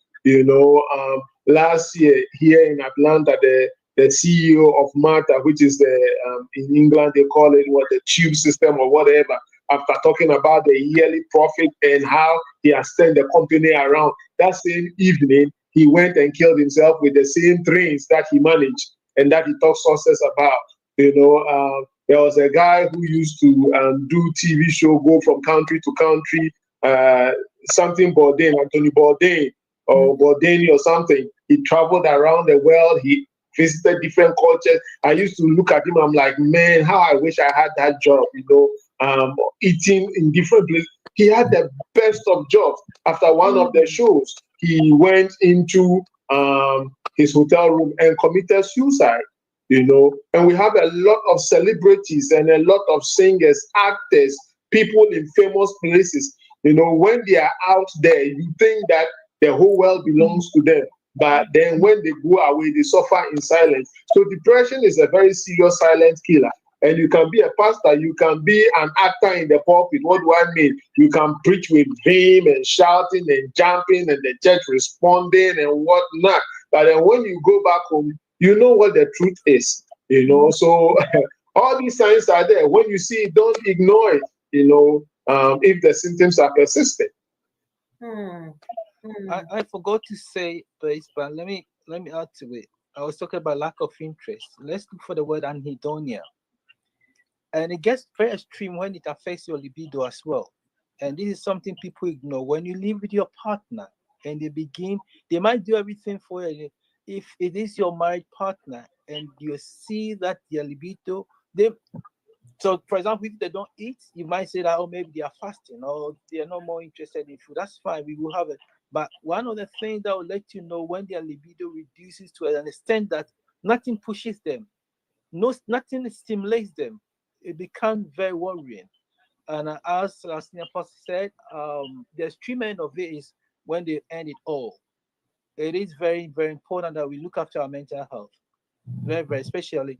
Last year here in Atlanta, the CEO of Malta, which is in England they call it the tube system or whatever, after talking about the yearly profit and how he has turned the company around, that same evening he went and killed himself with the same trains that he managed and that he talks success about. There was a guy who used to do TV show, go from country to country, something Bourdain, Anthony Bourdain or Bourdain or something. He traveled around the world. He visited different cultures. I used to look at him. I'm like, man, how I wish I had that job. Eating in different places. He had the best of jobs. After one of the shows, he went into his hotel room and committed suicide. And we have a lot of celebrities and a lot of singers, actors, people in famous places. When they are out there, you think that the whole world belongs to them. But then when they go away, they suffer in silence. So depression is a very serious silent killer. And you can be a pastor, you can be an actor in the pulpit. What do I mean? You can preach with vim and shouting and jumping and the church responding and whatnot. But then when you go back home, you know what the truth is. So all these signs are there. When you see it, don't ignore it, if the symptoms are persistent. I forgot to say this, but let me add to it. I was talking about lack of interest. Let's look for the word anhedonia. And it gets very extreme when it affects your libido as well. And this is something people ignore. When you live with your partner and they might do everything for you. If it is your married partner and you see that their libido, so for example, if they don't eat, you might say that, maybe they are fasting or they are not more interested in food. That's fine, we will have it. But one of the things that will let you know when their libido reduces to an extent that nothing pushes them, nothing stimulates them, it becomes very worrying. And as Senior Pastor said, the extreme end of it is when they end it all. It is very, very important that we look after our mental health. Very, very, especially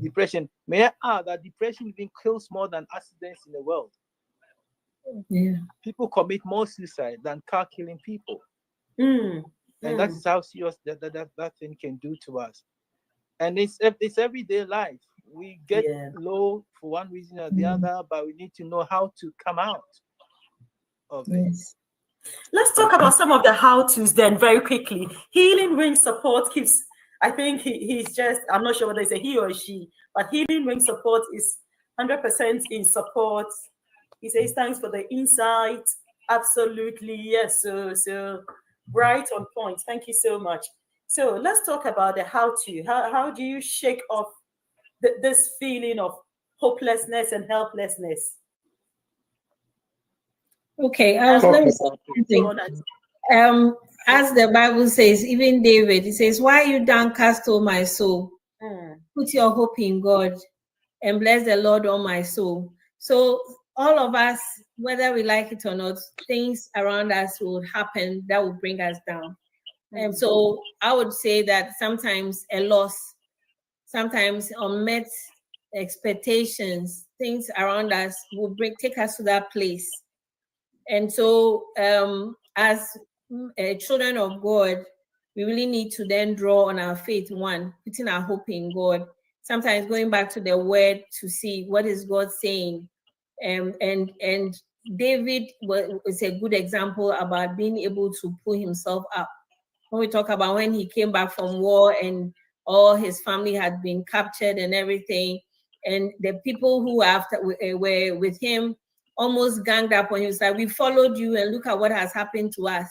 depression. May I add that depression even kills more than accidents in the world. Yeah. People commit more suicide than car killing people. And that is how serious that thing can do to us. And it's everyday life. We get low for one reason or the other, but we need to know how to come out of it. Let's talk about some of the how-tos then very quickly. Healing Ring Support keeps, I think he's just, I'm not sure whether it's a he or a she, but Healing Ring Support is 100% in support. He says, thanks for the insight. Absolutely, yes. So right on point. Thank you so much. So let's talk about the how-to. How do you shake off this feeling of hopelessness and helplessness? Okay, let me say something. As the Bible says, even David, he says, "Why are you downcast, O my soul? Put your hope in God and bless the Lord, O my soul." So all of us, whether we like it or not, things around us will happen that will bring us down. And so I would say that sometimes a loss, sometimes unmet expectations, things around us will take us to that place. And so as children of God, we really need to then draw on our faith, one, putting our hope in God, sometimes going back to the word to see what is God saying. And David was a good example about being able to pull himself up. When we talk about when he came back from war and all his family had been captured and everything, and the people who were with him almost ganged up on him. He was like, we followed you and look at what has happened to us.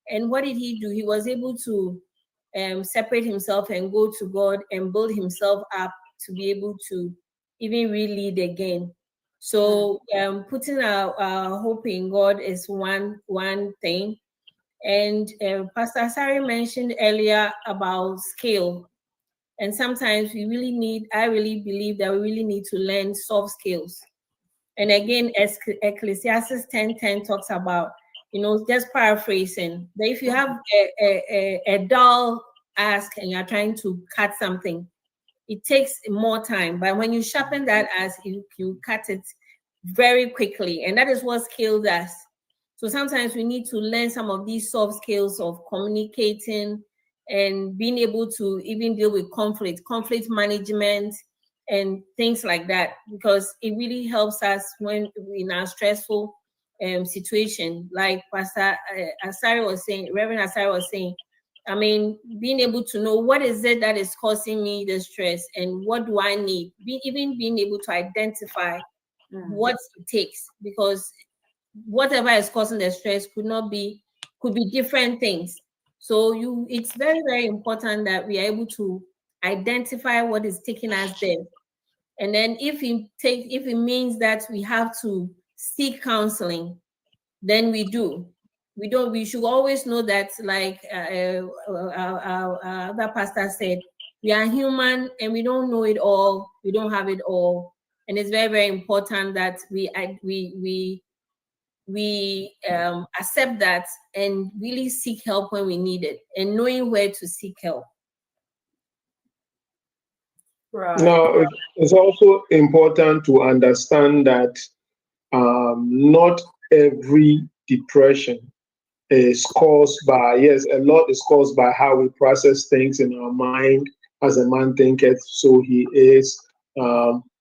And what did he do? He was able to separate himself and go to God and build himself up to be able to even re-lead again. So putting our hope in God is one thing. And Pastor Asari mentioned earlier about skill. And sometimes I really believe that we really need to learn soft skills. And again, as Ecclesiastes 10:10 talks about, just paraphrasing, that if you have a dull axe and you're trying to cut something, it takes more time. But when you sharpen that axe, you cut it very quickly. And that is what skill does. So sometimes we need to learn some of these soft skills of communicating and being able to even deal with conflict management, and things like that, because it really helps us when in our stressful situation. Like Pastor Asari was saying, Reverend Asari was saying, I mean, being able to know what is it that is causing me the stress and what do I need, even being able to identify what it takes, because whatever is causing the stress could be different things. So it's very, very important that we are able to identify what is taking us there. And then if it means that we have to seek counseling, then we do. We should always know that, like our other pastor said, we are human and we don't know it all. We don't have it all. And it's very, very important that we accept that and really seek help when we need it, and knowing where to seek help. Right. Now, it's also important to understand that not every depression is caused by, yes, a lot is caused by how we process things in our mind. As a man thinketh, so he is.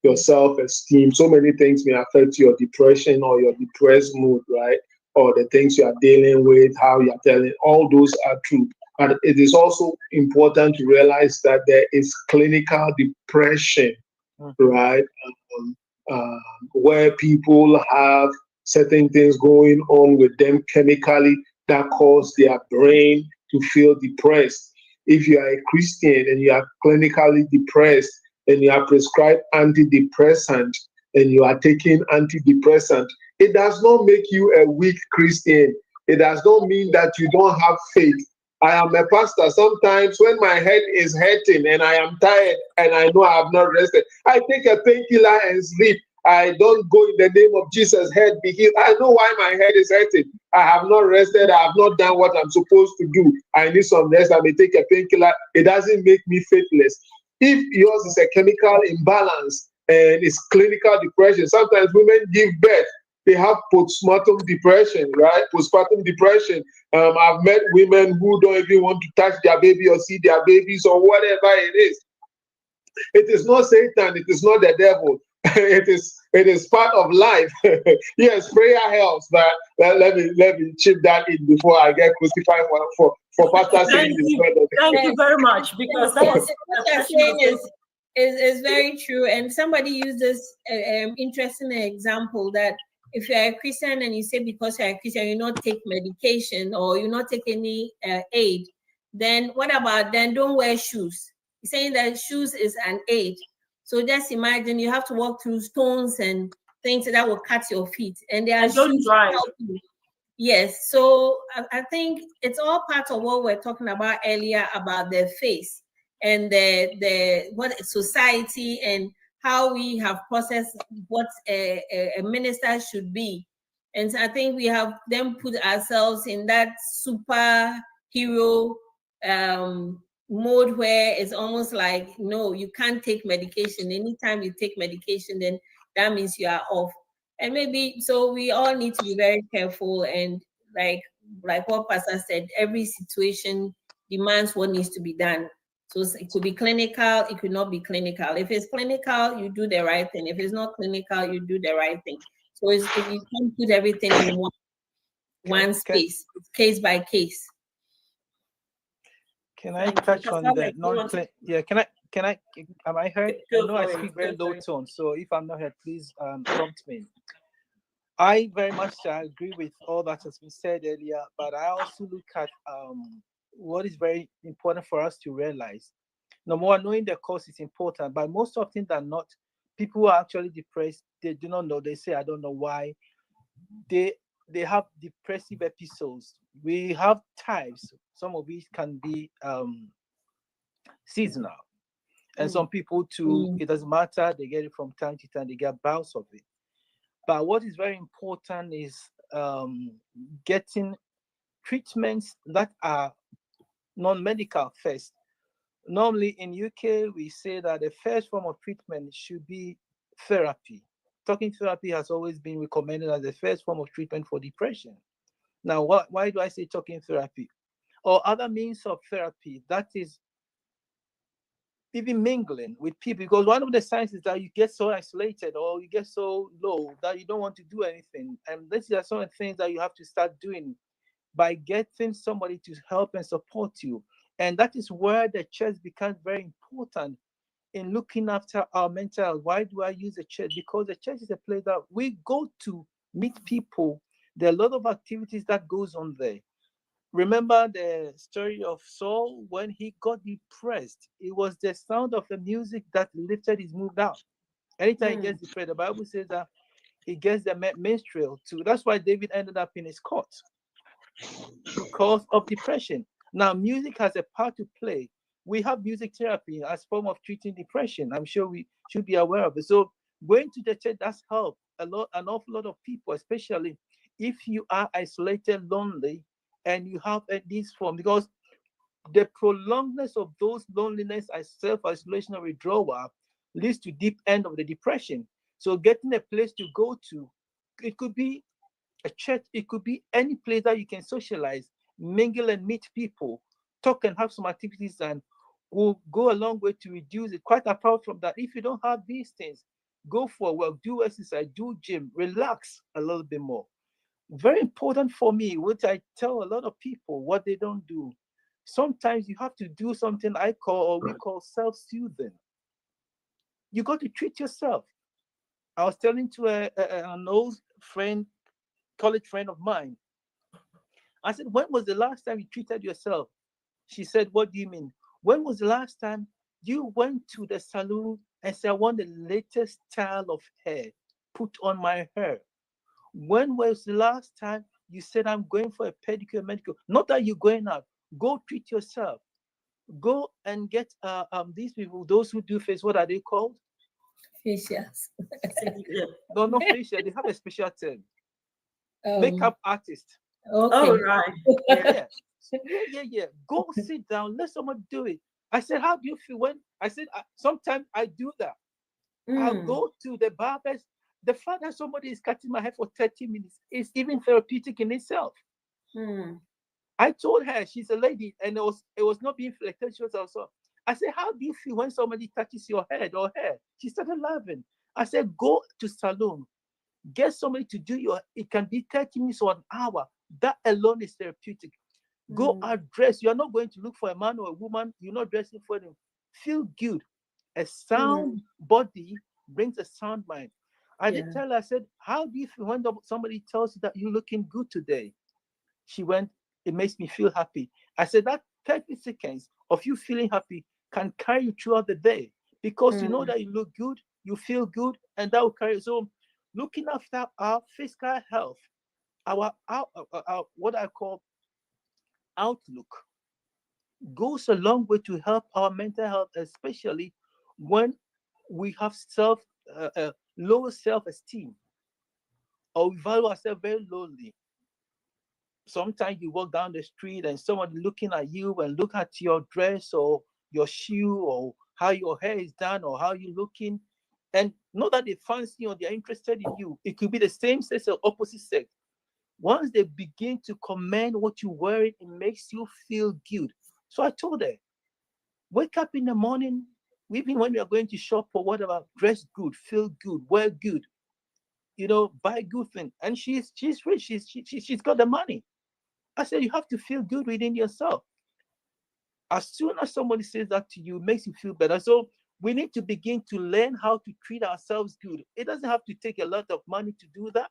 Your self-esteem, so many things may affect your depression or your depressed mood, right? Or the things you are dealing with, how you are telling, all those are true. But it is also important to realize that there is clinical depression, right? Where people have certain things going on with them chemically that cause their brain to feel depressed. If you are a Christian and you are clinically depressed and you are prescribed antidepressant and you are taking antidepressant, it does not make you a weak Christian. It does not mean that you don't have faith. I am a pastor. Sometimes when my head is hurting and I am tired and I know I have not rested, I take a painkiller and sleep. I don't go in the name of Jesus, head be healed. I know why my head is hurting. I have not rested. I have not done what I'm supposed to do. I need some rest. I may take a painkiller. It doesn't make me faithless. If yours is a chemical imbalance and it's clinical depression, sometimes women give birth. They have postpartum depression, right? Postpartum depression. I've met women who don't even want to touch their baby or see their babies or whatever it is. It is not Satan. It is not the devil. It is part of life. Yes, prayer helps, but let me chip that in before I get crucified for Pastor saying this. Thank you very much, because that was what you're saying is very true. And somebody used this interesting example that if you're a Christian and you say because you're a Christian you not take medication or you not take any aid, then what about then don't wear shoes? He's saying that shoes is an aid. So just imagine you have to walk through stones and things that will cut your feet, and they are don't drive. Yes, so I think it's all part of what we're talking about earlier about the face and the what society and how we have processed what a minister should be. And so I think we have then put ourselves in that superhero mode where it's almost like, no, you can't take medication. Anytime you take medication, then that means you are off. And maybe, so we all need to be very careful, and like what Pastor said, every situation demands what needs to be done. So it could be clinical, it could not be clinical. If it's clinical, you do the right thing. If it's not clinical, you do the right thing. So you can't put everything in one space. It's case by case. Can I touch on the non-clinical? Yeah, can I? Am I heard? I know I speak very low tone, so if I'm not heard, please prompt me. I very much agree with all that has been said earlier, but I also look at what is very important for us to realize. Number one, knowing the cause is important, but most often than not, people who are actually depressed, they do not know. They say, I don't know why. They have depressive episodes. We have types. Some of which can be seasonal. And some people too, it doesn't matter. They get it from time to time. They get bouts of it. But what is very important is getting treatments that are non-medical first. Normally in UK, we say that the first form of treatment should be therapy. Talking therapy has always been recommended as the first form of treatment for depression. Now, why do I say talking therapy? Or other means of therapy, that is even mingling with people, because one of the signs is that you get so isolated or you get so low that you don't want to do anything. And these are some of the things that you have to start doing by getting somebody to help and support you. And that is where the church becomes very important in looking after our mental health. Why do I use the church? Because the church is a place that we go to meet people. There are a lot of activities that goes on there. Remember the story of Saul when he got depressed? It was the sound of the music that lifted his mood down. Anytime he gets depressed, the Bible says that he gets the minstrel too. That's why David ended up in his court because of depression. Now, music has a part to play. We have music therapy as a form of treating depression. I'm sure we should be aware of it. So going to the church does help an awful lot of people, especially if you are isolated, lonely, and you have this form, because the prolongedness of those loneliness and self-isolation or withdrawal leads to deep end of the depression. So getting a place to go to, it could be a church, it could be any place that you can socialize, mingle and meet people, talk and have some activities, and will go a long way to reduce it. Quite apart from that, if you don't have these things, go for a walk, do exercise, do gym, relax a little bit more. Very important for me, which I tell a lot of people what they don't do. Sometimes you have to do something we call self-soothing. You got to treat yourself. I was telling to an old friend, college friend of mine. I said, when was the last time you treated yourself? She said, what do you mean? When was the last time you went to the salon and said, I want the latest style of hair, put on my hair? When was the last time you said, I'm going for a pedicure, manicure? Not that you're going out. Go treat yourself. Go and get these people, those who do face, what are they called? Facials. No, not facial. They have a special term. Makeup artist. Okay. Oh, right. Yeah. Go sit down. Let someone do it. I said, how do you feel when? I said, sometimes I do that. I'll go to the barbers. The fact that somebody is cutting my hair for 30 minutes is even therapeutic in itself. I told her, she's a lady, and it was not being flirtatious also. I said, how do you feel when somebody touches your head or hair? She started laughing. I said, go to salon. Get somebody to do it can be 30 minutes or an hour. That alone is therapeutic. Go out dress. You're not going to look for a man or a woman. You're not dressing for them. Feel good. A sound body brings a sound mind. I did tell her, I said, how do you feel when somebody tells you that you're looking good today? She went, it makes me feel happy. I said, that 30 seconds of you feeling happy can carry you throughout the day, because you know that you look good, you feel good, and that will carry you. So looking after our physical health, our what I call outlook, goes a long way to help our mental health, especially when we have low self-esteem, or we value ourselves very lowly. Sometimes you walk down the street and someone looking at you and look at your dress or your shoe or how your hair is done or how you're looking, And not that they fancy or they're interested in you. It could be the same sex or opposite sex. Once they begin to commend what you're wearing, it makes you feel good. So I told her, wake up in the morning, even when we are going to shop or whatever, dress good, feel good, wear good, buy good things. And she's rich, she's got the money. I said, you have to feel good within yourself. As soon as somebody says that to you, it makes you feel better. So we need to begin to learn how to treat ourselves good. It doesn't have to take a lot of money to do that.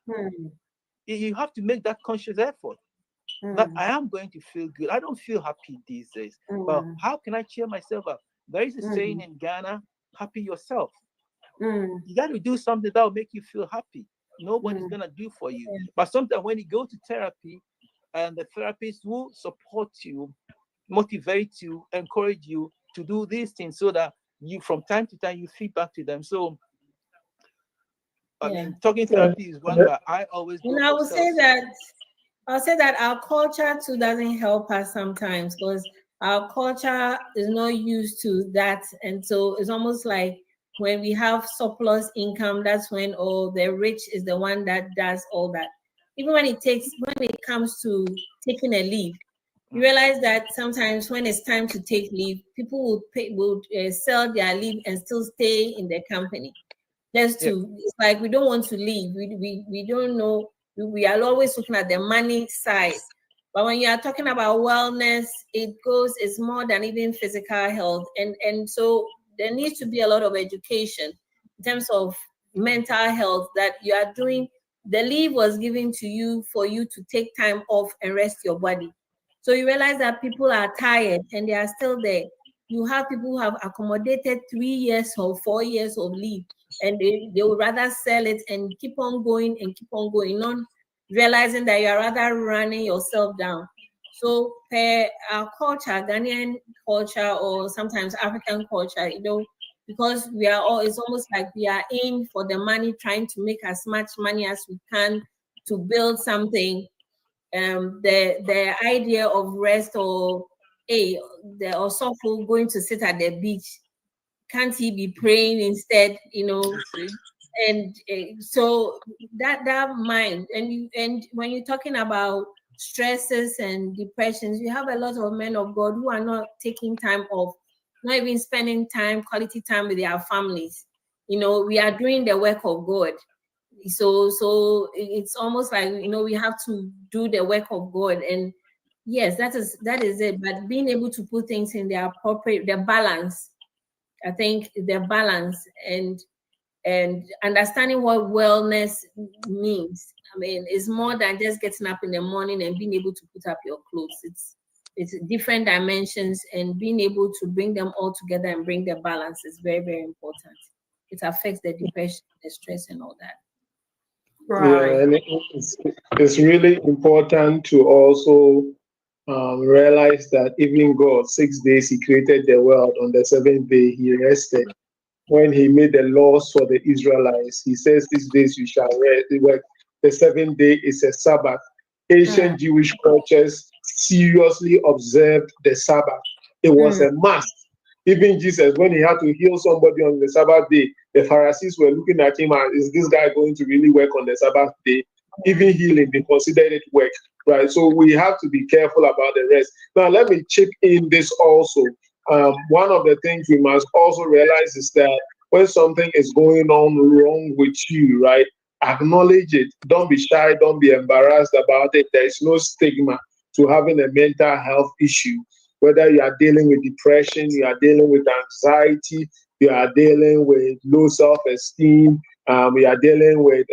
You have to make that conscious effort. That I am going to feel good. I don't feel happy these days, but how can I cheer myself up? There is a saying in Ghana, happy yourself. You got to do something that will make you feel happy. Nobody's going to do for you. But sometimes when you go to therapy, and the therapist will support you, motivate you, encourage you to do these things so that you, from time to time, you feed back to them. So, I mean, talking therapy is one, but I always go. And I'll say that our culture too doesn't help us sometimes, because our culture is not used to that. And so it's almost like when we have surplus income, that's when the rich is the one that does all that. Even when it comes to taking a leave, you realize that sometimes when it's time to take leave, people would sell their leave and still stay in their company. It's like we don't want to leave. We don't know. We are always looking at the money side. But when you are talking about wellness, it's more than even physical health. And so there needs to be a lot of education in terms of mental health, that you are doing. The leave was given to you for you to take time off and rest your body. So you realize that people are tired and they are still there. You have people who have accommodated 3 years or 4 years of leave, and they would rather sell it and keep on going, not realizing that you are rather running yourself down. So our culture, Ghanaian culture, or sometimes African culture, because we are all, it's almost like we are in for the money, trying to make as much money as we can to build something. The idea of rest, or the Osofo going to sit at the beach, can't he be praying instead? And so that mind, and when you're talking about stresses and depressions, you have a lot of men of God who are not taking time off, not even spending quality time with their families. We are doing the work of God. So it's almost like, we have to do the work of God. And yes, that is it. But being able to put things in their appropriate, the balance, I think the balance and understanding what wellness means. I mean, it's more than just getting up in the morning and being able to put up your clothes. It's different dimensions, and being able to bring them all together and bring the balance is very, very important. It affects the depression, the stress, and all that. Right. Yeah, and it's really important to also realize that even God, 6 days He created the world. On the 7th day He rested. When He made the laws for the Israelites, He says, 6 days you shall rest. The 7th day is a Sabbath. Ancient Jewish cultures seriously observed the Sabbath. It was a must. Even Jesus, when He had to heal somebody on the Sabbath day, the Pharisees were looking at Him as, is this guy going to really work on the Sabbath day? Even healing, they considered it work, right? So we have to be careful about the rest. Now, let me chip in this also. One of the things we must also realize is that when something is going on wrong with you, right, acknowledge it. Don't be shy. Don't be embarrassed about it. There is no stigma to having a mental health issue. Whether you are dealing with depression, you are dealing with anxiety, you are dealing with low self-esteem, you are dealing with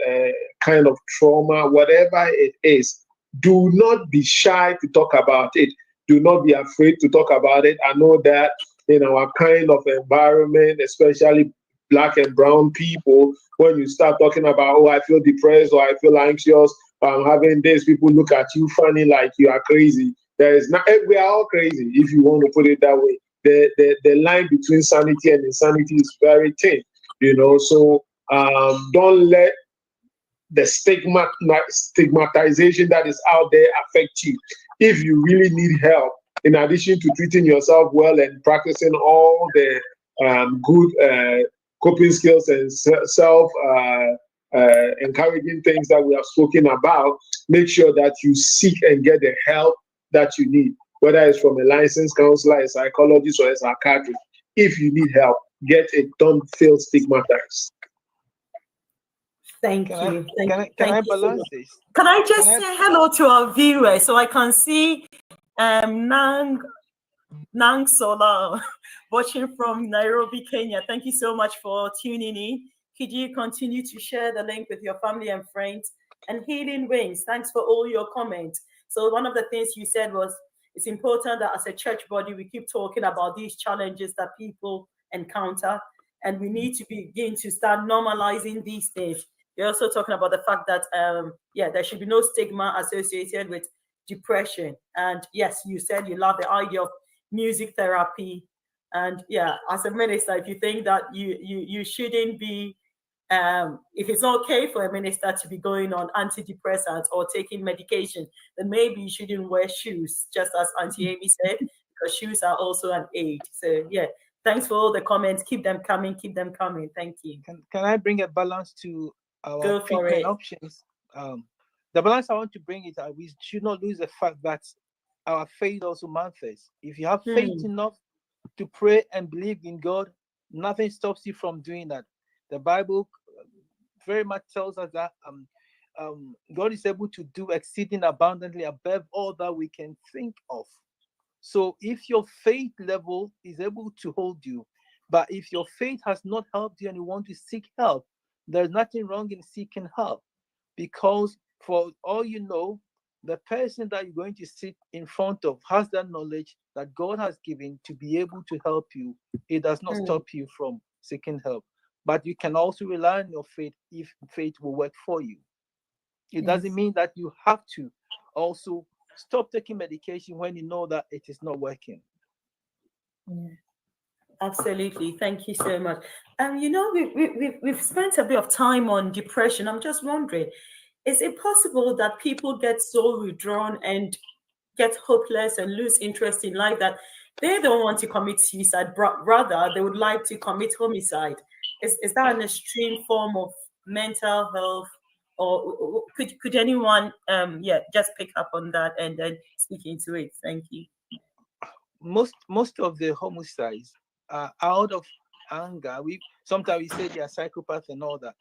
kind of trauma, whatever it is, do not be shy to talk about it. Do not be afraid to talk about it. I know that in our kind of environment, especially Black and brown people, when you start talking about, oh, I feel depressed or I feel anxious, I'm having this, people look at you funny like you are crazy. There is not, we are all crazy, if you want to put it that way. The line between sanity and insanity is very thin, so don't let the stigmatization that is out there affect you. If you really need help, in addition to treating yourself well and practicing all the good coping skills and self encouraging things that we have spoken about, make sure that you seek and get the help that you need, whether it's from a licensed counselor, a psychologist, or a psychiatrist. If you need help, get it. Don't feel stigmatized. Thank you. Can I balance this? Can I just say hello to our viewers? So I can see Nang Sola watching from Nairobi, Kenya. Thank you so much for tuning in. Could you continue to share the link with your family and friends? And Healing Wings, thanks for all your comments. So one of the things you said was it's important that as a church body, we keep talking about these challenges that people encounter, and we need to begin to start normalizing these things. You're also talking about the fact that, there should be no stigma associated with depression. And yes, you said you love the idea of music therapy. And yeah, as a minister, if you think that you shouldn't be, if it's okay for a minister to be going on antidepressants or taking medication, then maybe you shouldn't wear shoes, just as Auntie Amy said, because shoes are also an aid. So yeah, thanks for all the comments. Keep them coming. Thank you. Can I bring a balance to our treatment options? The balance I want to bring is that we should not lose the fact that our faith also manifests. If you have faith enough to pray and believe in God, nothing stops you from doing that. The Bible very much tells us that God is able to do exceeding abundantly above all that we can think of. So if your faith level is able to hold you, but if your faith has not helped you and you want to seek help, there's nothing wrong in seeking help, because for all you know, the person that you're going to sit in front of has that knowledge that God has given to be able to help you. It does not stop you from seeking help. But you can also rely on your faith if faith will work for you. It doesn't mean that you have to also stop taking medication when you know that it is not working. Yeah. Absolutely. Thank you so much. We've spent a bit of time on depression. I'm just wondering, is it possible that people get so withdrawn and get hopeless and lose interest in life that they don't want to commit suicide, rather they would like to commit homicide? Is that an extreme form of mental health, or could anyone just pick up on that and then speak into it? Thank you. Most of the homicides are out of anger. Sometimes we say they are psychopaths and all that.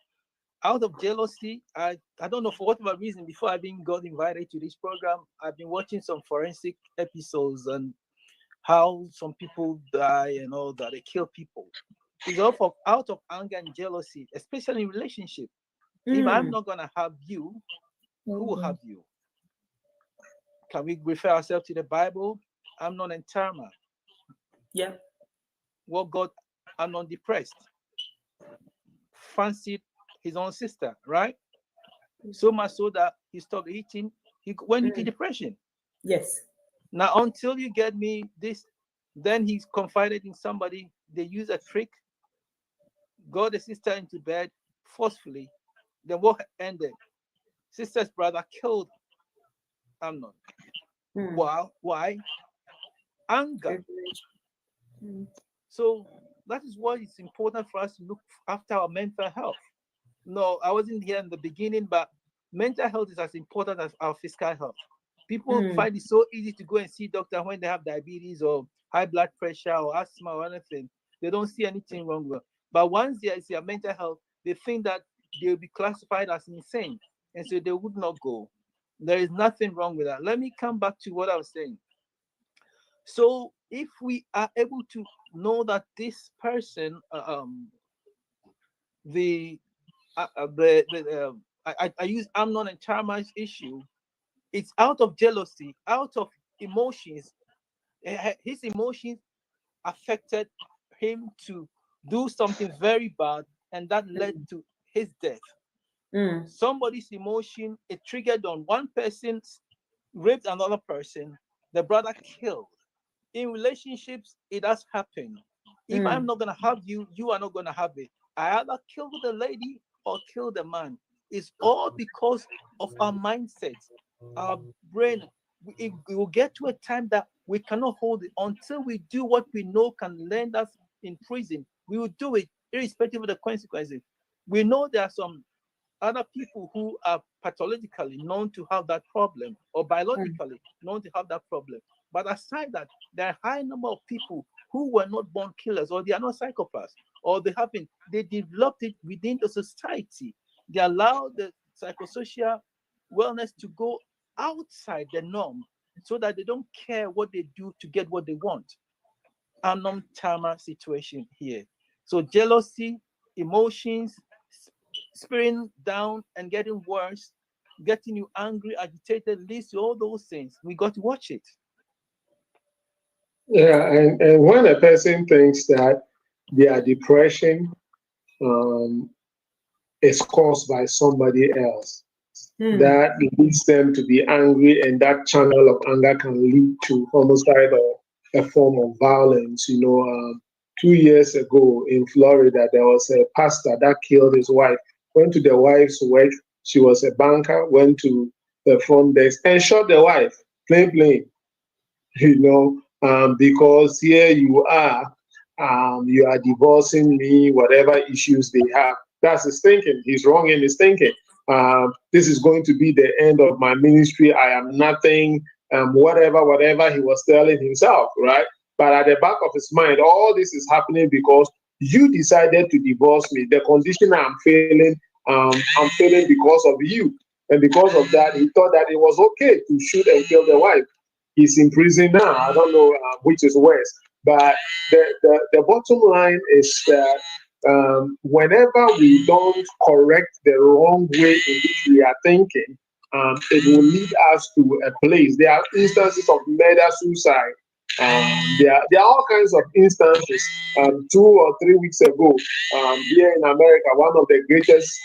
Out of jealousy, I don't know, for whatever reason, before I got invited to this program, I've been watching some forensic episodes and how some people die and all that. They kill people. It's out of anger and jealousy, especially in relationship. If I'm not gonna have you, who will have you? Can we refer ourselves to the Bible? Amnon and Tamar. Yeah. What God, Amnon depressed, fancied his own sister, right? So much so that he stopped eating. He went into depression. Yes. Now, until you get me this, then he's confided in somebody. They use a trick, got the sister into bed forcefully. Then what ended? Sister's brother killed Amnon. Why? Anger. So that is why it's important for us to look after our mental health. No, I wasn't here in the beginning, but mental health is as important as our physical health. People find it so easy to go and see doctor when they have diabetes or high blood pressure or asthma or anything. They don't see anything wrong with it. But once they see a mental health, they think that they will be classified as insane, and so they would not go. There is nothing wrong with that. Let me come back to what I was saying. So if we are able to know that this person, I use Amnon and Tamar's issue. It's out of jealousy, out of emotions. His emotions affected him to do something very bad, and that led to his death. Somebody's emotion, it triggered on one person, raped another person, the brother killed. In relationships, it does happen. If I'm not going to have you, you are not going to have it. I either kill the lady or kill the man. It's all because of our mindset, our brain. It will get to a time that we cannot hold it until we do what we know can land us in prison. We will do it irrespective of the consequences. We know there are some other people who are pathologically known to have that problem or biologically known to have that problem. But aside that, there are a high number of people who were not born killers, or they are not psychopaths, or they developed it within the society. They allow the psychosocial wellness to go outside the norm so that they don't care what they do to get what they want. Unknown trauma situation here. So jealousy, emotions, spiraling down and getting worse, getting you angry, agitated, leads to all those things. We got to watch it. Yeah, and when a person thinks that their depression is caused by somebody else, that leads them to be angry, and that channel of anger can lead to homicide or a form of violence. 2 years ago in Florida, there was a pastor that killed his wife, went to the wife's work. She was a banker, went to the front desk and shot the wife, plain, because here you are divorcing me, whatever issues they have. That's his thinking. He's wrong in his thinking. This is going to be the end of my ministry. I am nothing, whatever he was telling himself, right? But at the back of his mind, all this is happening because you decided to divorce me. The condition I'm feeling because of you. And because of that, he thought that it was okay to shoot and kill the wife. He's in prison now. I don't know which is worse. But the bottom line is that whenever we don't correct the wrong way in which we are thinking, it will lead us to a place. There are instances of murder, suicide. There are all kinds of instances. 2 or 3 weeks ago, here in America, one of the greatest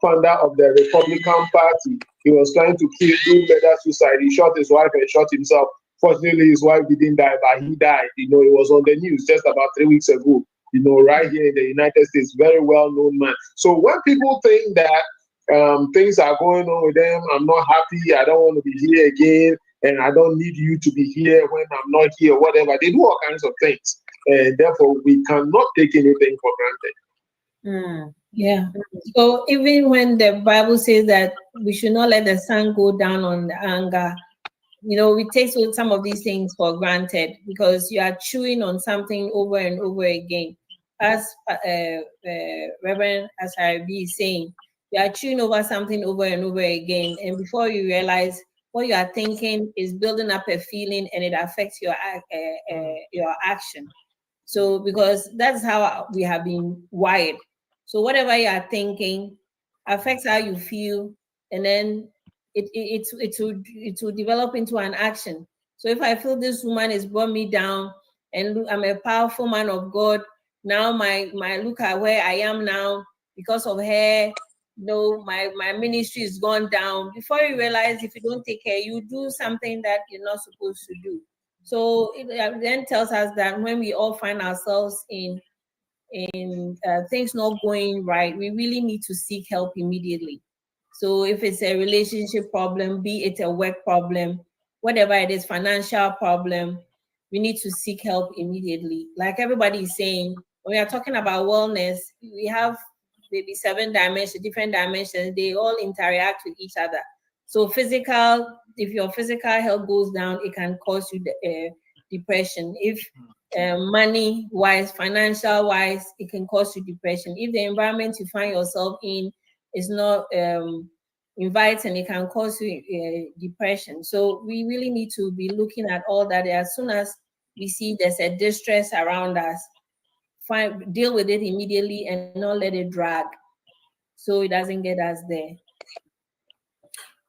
founder of the Republican Party, he was trying to do murder suicide. He shot his wife and shot himself. Fortunately, his wife didn't die, but he died. It was on the news just about 3 weeks ago. Right here in the United States, very well-known man. So when people think that things are going on with them, I'm not happy, I don't want to be here again, and I don't need you to be here when I'm not here, whatever. They do all kinds of things. And therefore, we cannot take anything for granted. Yeah. So even when the Bible says that we should not let the sun go down on the anger, we take some of these things for granted because you are chewing on something over and over again. As Reverend Asaribi is saying, you are chewing over something over and over again, and before you realize what you are thinking is building up a feeling, and it affects your action. So because that's how we have been wired. So whatever you are thinking affects how you feel, and then it will develop into an action. So if I feel this woman has brought me down, and I'm a powerful man of God, now my look at where I am now because of her. My ministry is gone down. Before you realize, if you don't take care, you do something that you're not supposed to do. So it then tells us that when we all find ourselves in things not going right, we really need to seek help immediately. So if it's a relationship problem, be it a work problem, whatever it is, financial problem, we need to seek help immediately. Like everybody is saying, when we are talking about wellness, we have maybe 7 dimensions, different dimensions, they all interact with each other. So if your physical health goes down, it can cause you depression. If money-wise, financial-wise, it can cause you depression. If the environment you find yourself in is not inviting, it can cause you depression. So we really need to be looking at all that. As soon as we see there's a distress around us, deal with it immediately and not let it drag so it doesn't get us there.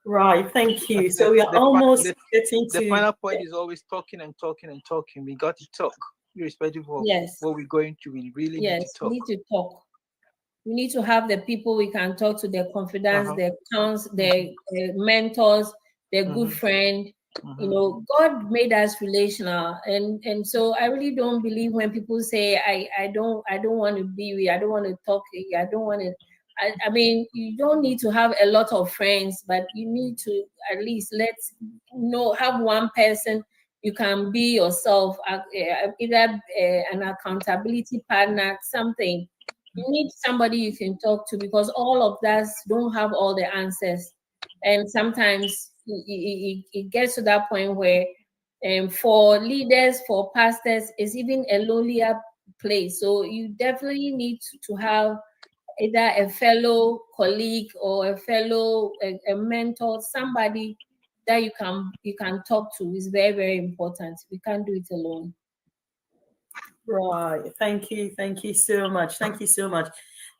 Right, thank you. So we are almost getting to... The final point is always talking and talking and talking. We got to talk, irrespective of what we're going to. We really need to talk. We need to talk. We need to have the people we can talk to, their confidants, their counts, their mentors, their good friend. God made us relational, and so I really don't believe when people say I don't want to be with, I don't want to talk, I don't want to. I mean, you don't need to have a lot of friends, but you need to at least have one person you can be yourself, either an accountability partner, something. You need somebody you can talk to, because all of us don't have all the answers. And sometimes it gets to that point where for leaders, for pastors, it's even a lonelier place. So you definitely need to have either a fellow colleague or a fellow a mentor, somebody that you can talk to. Is very, very important. We can't do it alone. Right. Thank you so much. Thank you so much.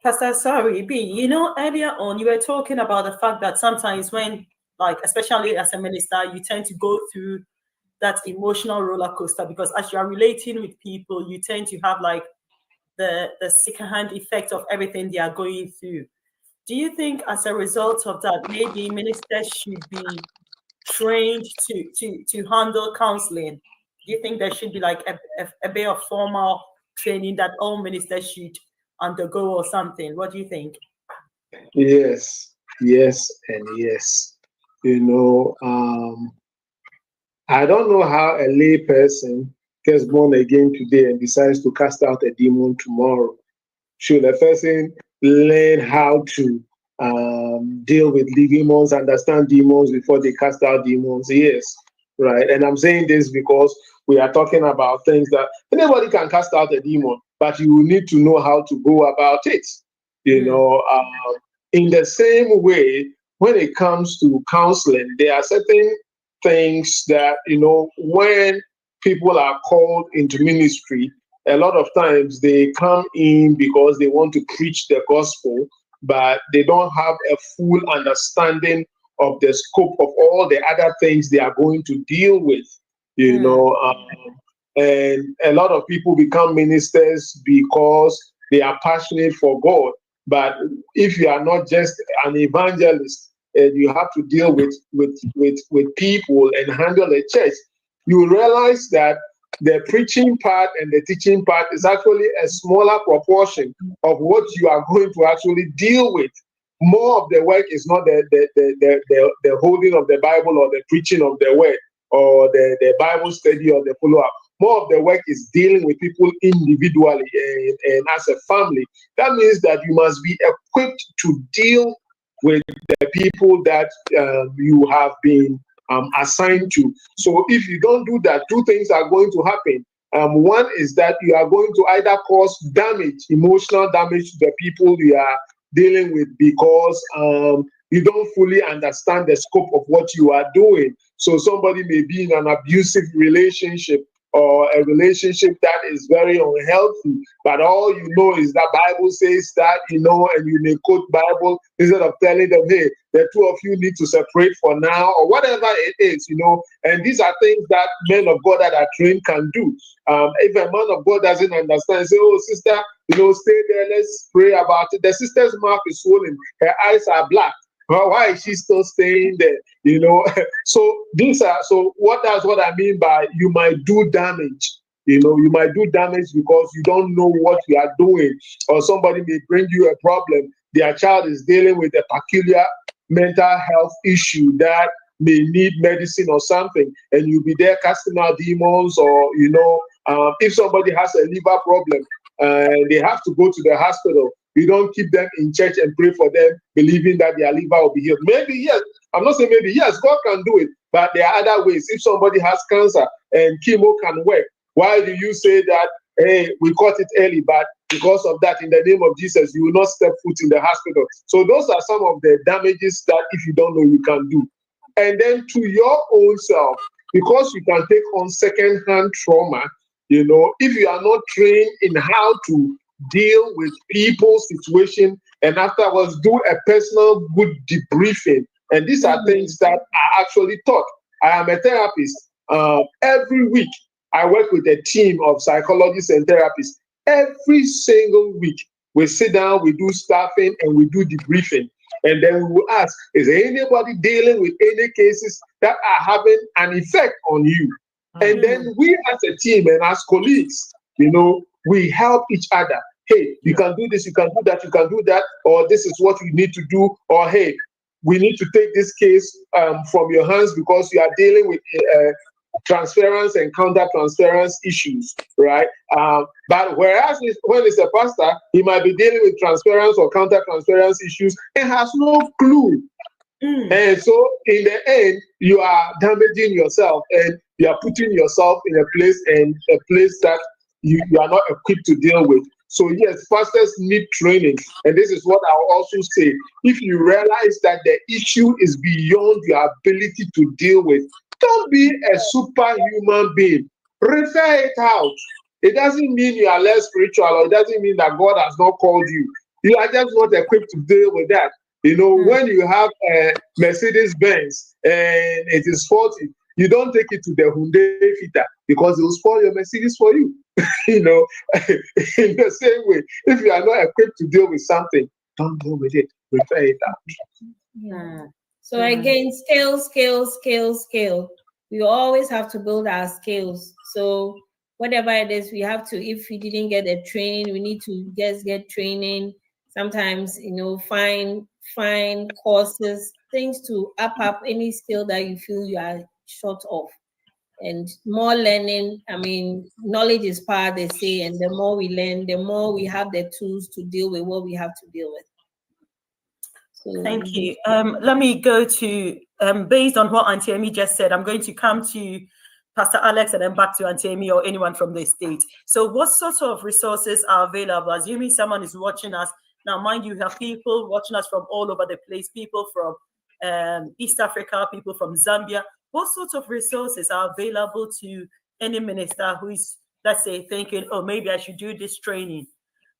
Pastor, sorry, B, earlier on you were talking about the fact that sometimes when, like, especially as a minister, you tend to go through that emotional roller coaster, because as you are relating with people, you tend to have like the secondhand effect of everything they are going through. Do you think as a result of that, maybe ministers should be trained to handle counseling? Do you think there should be like a bit of formal training that all ministers should undergo or something? What do you think? Yes, and yes. I don't know how a lay person gets born again today and decides to cast out a demon tomorrow. Should a person learn how to deal with demons, understand demons before they cast out demons? Yes, right. And I'm saying this because we are talking about things that anybody can cast out a demon, but you need to know how to go about it. In the same way, when it comes to counseling, there are certain things that, when people are called into ministry, a lot of times they come in because they want to preach the gospel, but they don't have a full understanding of the scope of all the other things they are going to deal with, and a lot of people become ministers because they are passionate for God. But if you are not just an evangelist and you have to deal with people and handle a church, you realize that the preaching part and the teaching part is actually a smaller proportion of what you are going to actually deal with. More of the work is not the holding of the Bible or the preaching of the word or the Bible study or the follow-up. More of the work is dealing with people individually and as a family. That means that you must be equipped to deal with the people that you have been assigned to. So if you don't do that, two things are going to happen. One is that you are going to either cause damage, emotional damage to the people you are dealing with, because you don't fully understand the scope of what you are doing. So somebody may be in an abusive relationship or a relationship that is very unhealthy, but all you know is that Bible says that, and you may quote Bible instead of telling them, hey, the two of you need to separate for now, or whatever it is, and these are things that men of God that are trained can do. If a man of God doesn't understand, say, oh, sister, stay there, let's pray about it. The sister's mouth is swollen, her eyes are black. Why is she still staying there? So that's what I mean by you might do damage. You might do damage because you don't know what you are doing, or somebody may bring you a problem. Their child is dealing with a peculiar mental health issue that may need medicine or something, and you'll be there casting out demons, or if somebody has a liver problem and they have to go to the hospital, you don't keep them in church and pray for them, believing that their liver will be healed. Maybe, yes. I'm not saying maybe, yes, God can do it, but there are other ways. If somebody has cancer and chemo can work, why do you say that, hey, we caught it early, but because of that, in the name of Jesus, you will not step foot in the hospital? So those are some of the damages that if you don't know, you can do. And then to your own self, because you can take on second-hand trauma, if you are not trained in how to deal with people's situation and afterwards do a personal good debriefing. And these are things that are actually taught. I am a therapist. Every week, I work with a team of psychologists and therapists. Every single week, we sit down, we do staffing, and we do debriefing. And then we will ask, is there anybody dealing with any cases that are having an effect on you? And then we as a team and as colleagues, we help each other. Hey, you can do this, you can do that, you can do that, or this is what you need to do, or hey, we need to take this case from your hands because you are dealing with transference and counter-transference issues, right? But whereas when it's a pastor, he might be dealing with transference or counter-transference issues and has no clue. And so in the end, you are damaging yourself and you are putting yourself in a place that you are not equipped to deal with. So yes, pastors need training. And this is what I'll also say. If you realize that the issue is beyond your ability to deal with, don't be a superhuman being. Refer it out. It doesn't mean you are less spiritual, or it doesn't mean that God has not called you. You are just not equipped to deal with that. You know, when you have a Mercedes-Benz and it is faulty, you don't take it to the Hyundai fitter because it will spoil your Mercedes for you. You know, in the same way, if you are not equipped to deal with something, don't deal with it. Refer it out. So again, skill. We always have to build our skills. So whatever it is, we have to, if we didn't get a training, we need to just get training. Sometimes, you know, find courses, things to up any skill that you feel you are short of. And more learning, I mean, knowledge is power, they say, and the more we learn, the more we have the tools to deal with what we have to deal with. So, thank you. Let me go to, based on what Auntie Amy just said, I'm going to come to Pastor Alex and then back to Auntie Amy or anyone from the state. So what sorts of resources are available? Assuming someone is watching us, now mind you, have people watching us from all over the place, people from East Africa, people from Zambia. What sorts of resources are available to any minister who is, let's say, thinking, oh, maybe I should do this training?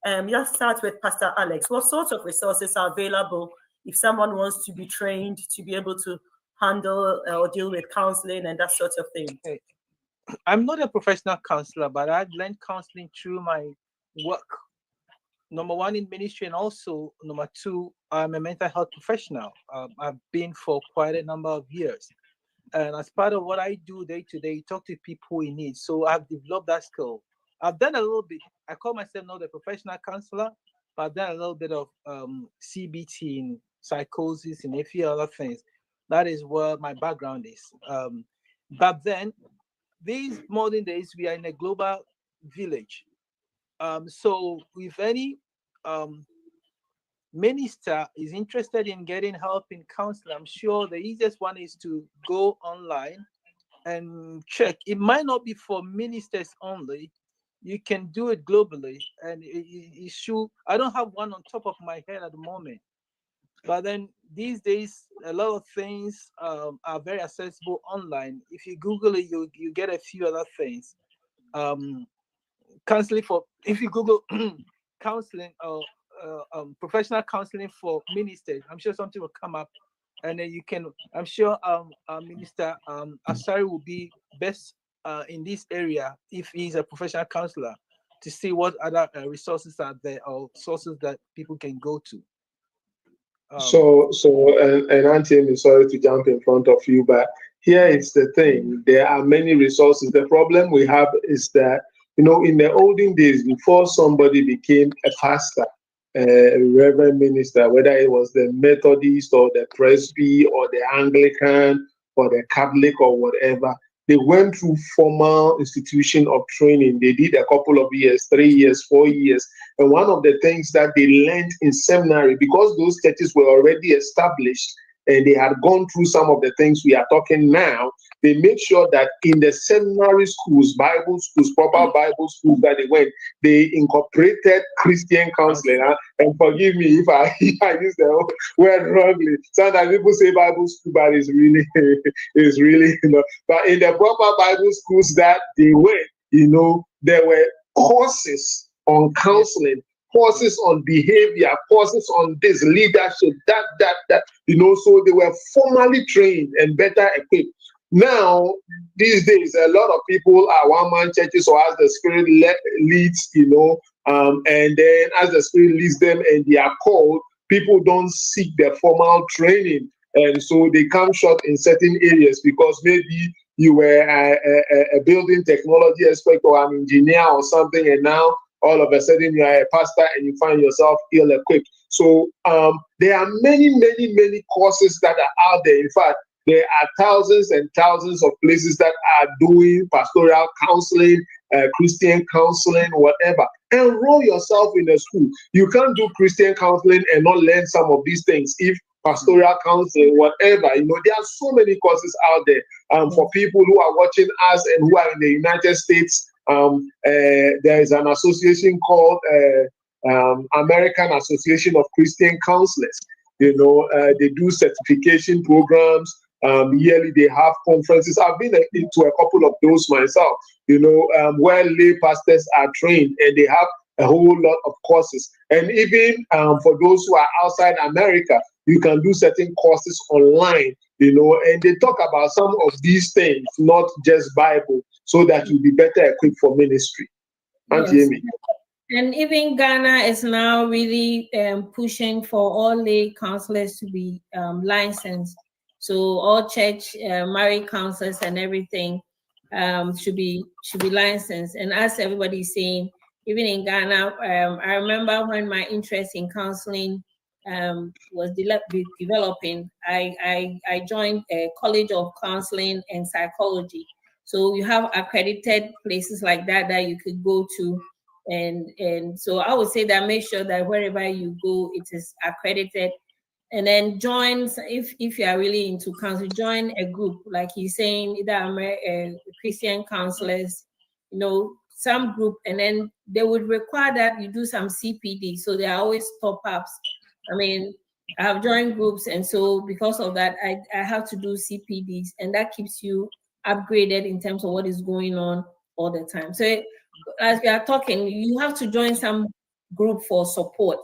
Let's start with Pastor Alex. What sorts of resources are available if someone wants to be trained to be able to handle or deal with counseling and that sort of thing? Okay. I'm not a professional counselor, but I've learned counseling through my work. Number one, in ministry, and also number two, I'm a mental health professional. I've been for quite a number of years. And as part of what I do day to day, talk to people in need. So I've developed that skill. I've done a little bit. I call myself not a professional counselor, but I've done a little bit of CBT and psychosis and a few other things. That is where my background is. But then, these modern days, we are in a global village. So if any minister is interested in getting help in counseling, I'm sure the easiest one is to go online and check. It might not be for ministers only. You can do it globally, and it should. I don't have one on top of my head at the moment, but then these days a lot of things are very accessible online. If you Google it, you get a few other things. Counseling for, if you Google counseling or professional counseling for ministers, I'm sure something will come up, and then you can. I'm sure Minister Asari will be best in this area if he's a professional counselor, to see what other resources are there or sources that people can go to. And Auntie Amy, sorry to jump in front of you, but here is the thing: there are many resources. The problem we have is that, you know, in the olden days, before somebody became a pastor, a reverend minister, whether it was the Methodist or the Presby or the Anglican or the Catholic or whatever, they went through formal institution of training. They did a couple of years, 3 years, 4 years. And one of the things that they learned in seminary, because those churches were already established and they had gone through some of the things we are talking now, they made sure that in the seminary schools, Bible schools, proper Bible schools that they went, they incorporated Christian counseling. And forgive me if I use the word wrongly. Sometimes people say Bible school, but it's really, you know. But in the proper Bible schools that they went, you know, there were courses on counseling, courses on behavior, courses on this leadership, that, you know, so they were formally trained and better equipped. Now, these days, a lot of people are one-man churches, or as the Spirit leads, you know, and then as the Spirit leads them and they are called, people don't seek the formal training. And so they come short in certain areas because maybe you were a building technology expert or an engineer or something, and now all of a sudden you are a pastor and you find yourself ill-equipped. So there are many courses that are out there. In fact, There are thousands and thousands of places that are doing pastoral counseling, Christian counseling, whatever. Enroll yourself in a school. You can't do Christian counseling and not learn some of these things. If pastoral counseling, whatever, there are so many courses out there. For people who are watching us and who are in the United States, there is an association called American Association of Christian Counselors. They do certification programs. Yearly, they have conferences. I've been into a couple of those myself, where lay pastors are trained, and they have a whole lot of courses. And even for those who are outside America, you can do certain courses online, and they talk about some of these things, not just Bible, so that you'll be better equipped for ministry. Auntie Amy. And even Ghana is now really pushing for all lay counselors to be licensed. So all church married counselors and everything should be licensed. And as everybody's saying, even in Ghana, I remember when my interest in counseling was developing, I joined a College of Counseling and Psychology. So you have accredited places like that you could go to. And so I would say that make sure that wherever you go, it is accredited. And then join, if you are really into counseling, join a group, like he's saying, either Christian counselors, some group, and then they would require that you do some CPD. So there are always top-ups. I mean, I have joined groups, and so because of that, I have to do CPDs, and that keeps you upgraded in terms of what is going on all the time. So as we are talking, you have to join some group for support.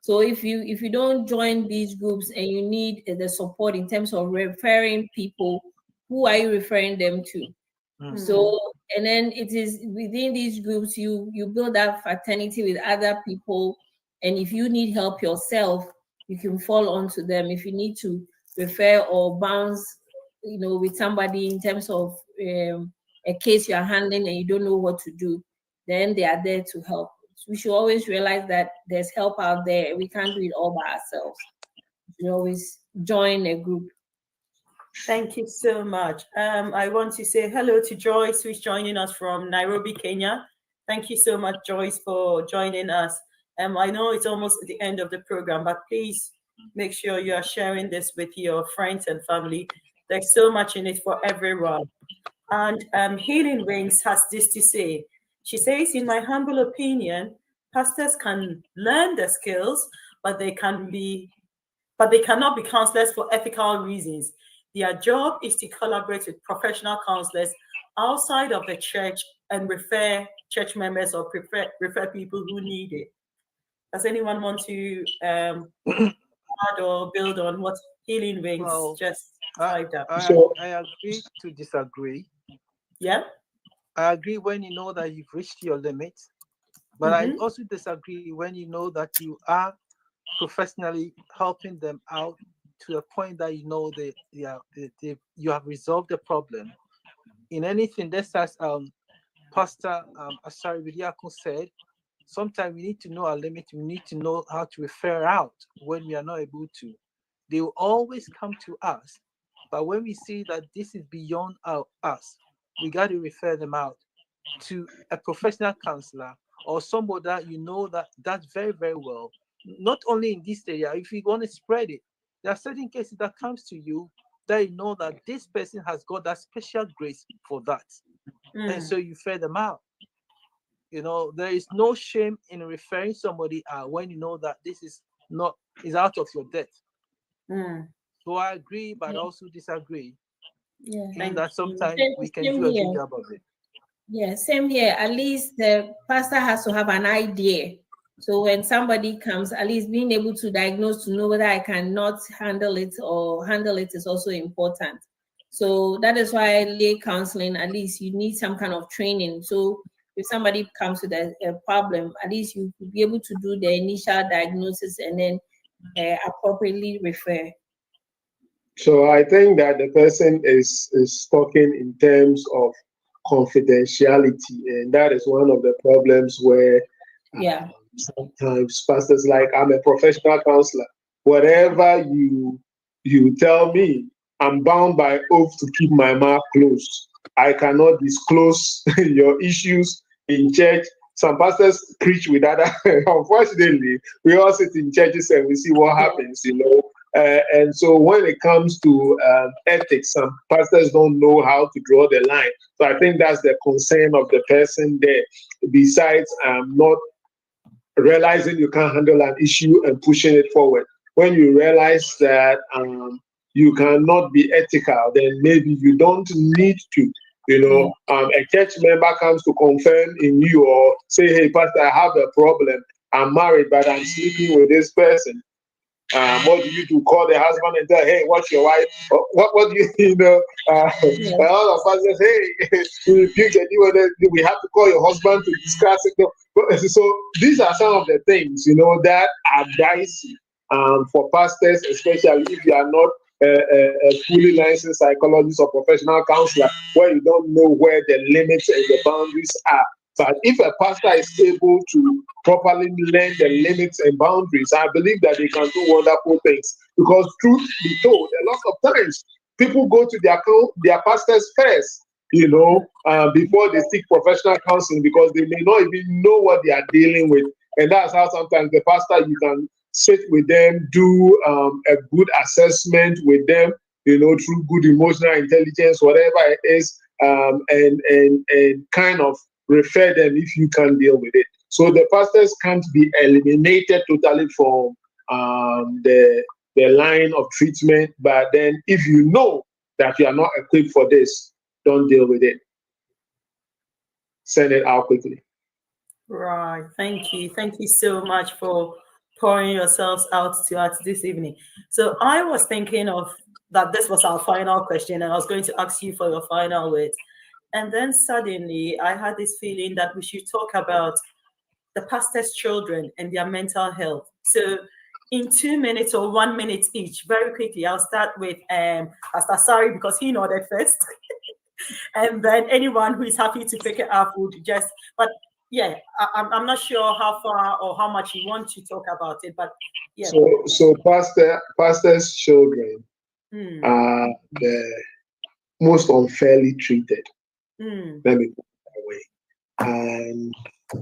So if you don't join these groups and you need the support in terms of referring people, who are you referring them to? Mm-hmm. So, and then it is within these groups, you build that fraternity with other people. And if you need help yourself, you can fall onto them. If you need to refer or bounce, with somebody in terms of a case you are handling and you don't know what to do, then they are there to help. We should always realize that there's help out there. We can't do it all by ourselves. We always join a group. Thank you so much. I want to say hello to Joyce, who's joining us from Nairobi, Kenya. Thank you so much, Joyce, for joining us. I know it's almost at the end of the program, but please make sure you are sharing this with your friends and family. There's so much in it for everyone. And Healing Wings has this to say. She says, in my humble opinion, pastors can learn the skills, but they cannot be counselors for ethical reasons. Their job is to collaborate with professional counselors outside of the church and refer church members or refer people who need it. Does anyone want to add or build on what Healing Wings just typed up? I agree to disagree. Yeah. I agree when you know that you've reached your limit, but I also disagree when you know that you are professionally helping them out to a point that you have resolved the problem. In anything, just as Pastor Asari Widiakun said, sometimes we need to know our limit. We need to know how to refer out when we are not able to. They will always come to us, but when we see that this is beyond us, we got to refer them out to a professional counselor or somebody that that's very, very well. Not only in this area, if you want to spread it, there are certain cases that comes to you that you know that this person has got that special grace for that. And so you refer them out. There is no shame in referring somebody out when you know that this is out of your depth. So I agree, but also disagree. Yeah. And that sometimes we can do a good job of it. Yeah, same here. At least the pastor has to have an idea. So when somebody comes, at least being able to diagnose to know whether I cannot handle it or handle it is also important. So that is why lay counseling, at least you need some kind of training. So if somebody comes with a problem, at least you could be able to do the initial diagnosis and then appropriately refer. So I think that the person is talking in terms of confidentiality, and that is one of the problems where sometimes pastors like, I'm a professional counselor. Whatever you tell me, I'm bound by oath to keep my mouth closed. I cannot disclose your issues in church. Some pastors preach with other. Unfortunately, we all sit in churches and we see what happens, and so when it comes to ethics, some pastors don't know how to draw the line. So I think that's the concern of the person there. Besides not realizing you can't handle an issue and pushing it forward. When you realize that you cannot be ethical, then maybe you don't need to. A church member comes to confirm in you or say, hey, Pastor, I have a problem. I'm married, but I'm sleeping with this person. What do you do? Call the husband and tell, hey, what's your wife? What do you know? All of us say, hey, we have to call your husband to discuss it. So these are some of the things, that are dicey for pastors, especially if you are not a fully licensed psychologist or professional counselor, where you don't know where the limits and the boundaries are. But if a pastor is able to properly learn the limits and boundaries, I believe that they can do wonderful things. Because truth be told, a lot of times people go to their pastors first, before they seek professional counseling, because they may not even know what they are dealing with. And that's how sometimes the pastor, you can sit with them, do a good assessment with them, through good emotional intelligence, whatever it is, and kind of refer them if you can deal with it. So the pastors can't be eliminated totally from the line of treatment. But then if you know that you are not equipped for this, don't deal with it. Send it out quickly. Right. Thank you. Thank you so much for pouring yourselves out to us this evening. So I was thinking of that this was our final question, and I was going to ask you for your final words. And then suddenly I had this feeling that we should talk about the pastor's children and their mental health. So in 2 minutes or 1 minute each, very quickly, I'll start with Pastor Sari, because he nodded first. And then anyone who is happy to pick it up would just, but yeah, I'm not sure how far or how much you want to talk about it, but yeah. So pastor's children are the most unfairly treated. Let me put it that way.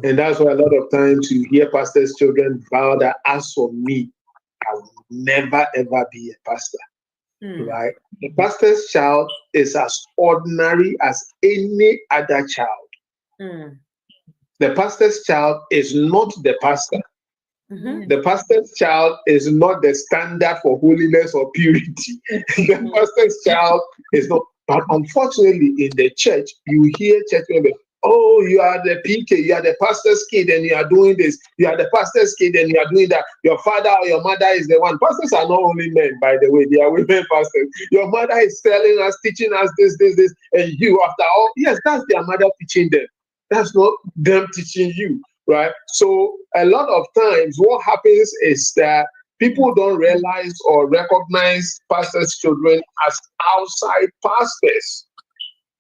And that's why a lot of times you hear pastors' children vow that, as for me, I will never ever be a pastor. Right? The pastor's child is as ordinary as any other child. The pastor's child is not the pastor. The pastor's child is not the standard for holiness or purity. The pastor's child is not. But unfortunately, in the church, you hear church members, oh, you are the PK, you are the pastor's kid, and you are doing this. You are the pastor's kid, and you are doing that. Your father or your mother is the one. Pastors are not only men, by the way, they are women pastors. Your mother is telling us, teaching us this, and you, after all, yes, that's their mother teaching them. That's not them teaching you, right? So a lot of times, what happens is that people don't realize or recognize pastors' children as outside pastors.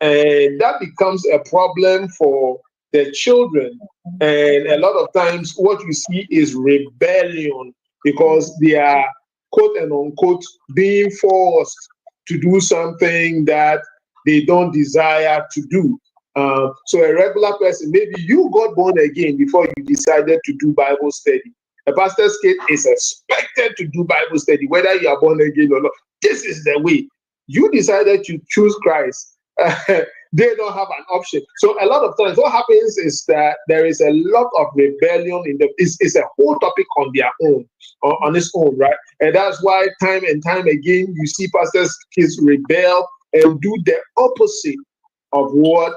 And that becomes a problem for the children. And a lot of times what you see is rebellion, because they are, quote and unquote, being forced to do something that they don't desire to do. So a regular person, maybe you got born again before you decided to do Bible study. A pastor's kid is expected to do Bible study, whether you are born again or not. This is the way. You decided to choose Christ. They don't have an option. So a lot of times what happens is that there is a lot of rebellion in it's a whole topic on their own, on its own, right? And that's why time and time again you see pastors' kids rebel and do the opposite of what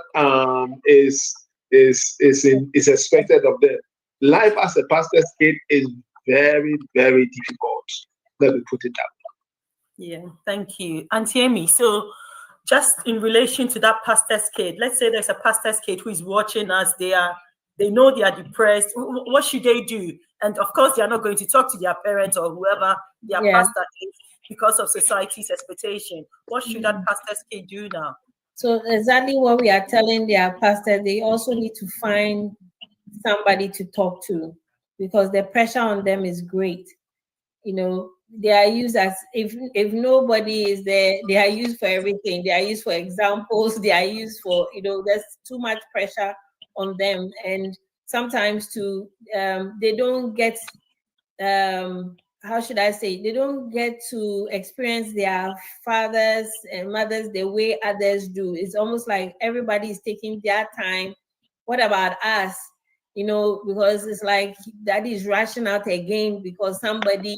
is expected of them. Life as a pastor's kid is very, very difficult. Let me put it that way. Yeah, thank you. Auntie Amy, so just in relation to that pastor's kid, let's say there's a pastor's kid who is watching us, they know they are depressed. What should they do? And of course, they are not going to talk to their parents or whoever their pastor is because of society's expectation. What should that pastor's kid do now? So exactly what we are telling their pastor, they also need to find somebody to talk to, because the pressure on them is great. they are used as, if nobody is there, they are used for everything. They are used for examples. They are used for, there's too much pressure on them, and sometimes they don't get, how should I say, they don't get to experience their fathers and mothers the way others do. It's almost like everybody is taking their time. What about us? Because it's like that is rushing out again because somebody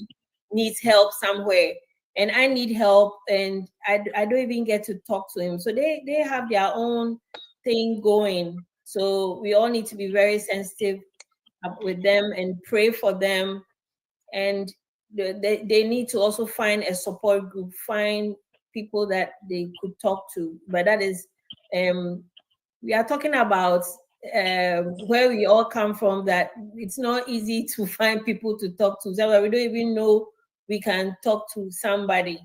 needs help somewhere, and I need help, and I don't even get to talk to him. So they have their own thing going. So we all need to be very sensitive with them and pray for them. And they need to also find a support group, find people that they could talk to. But that is, we are talking about where we all come from, that it's not easy to find people to talk to. So we don't even know we can talk to somebody,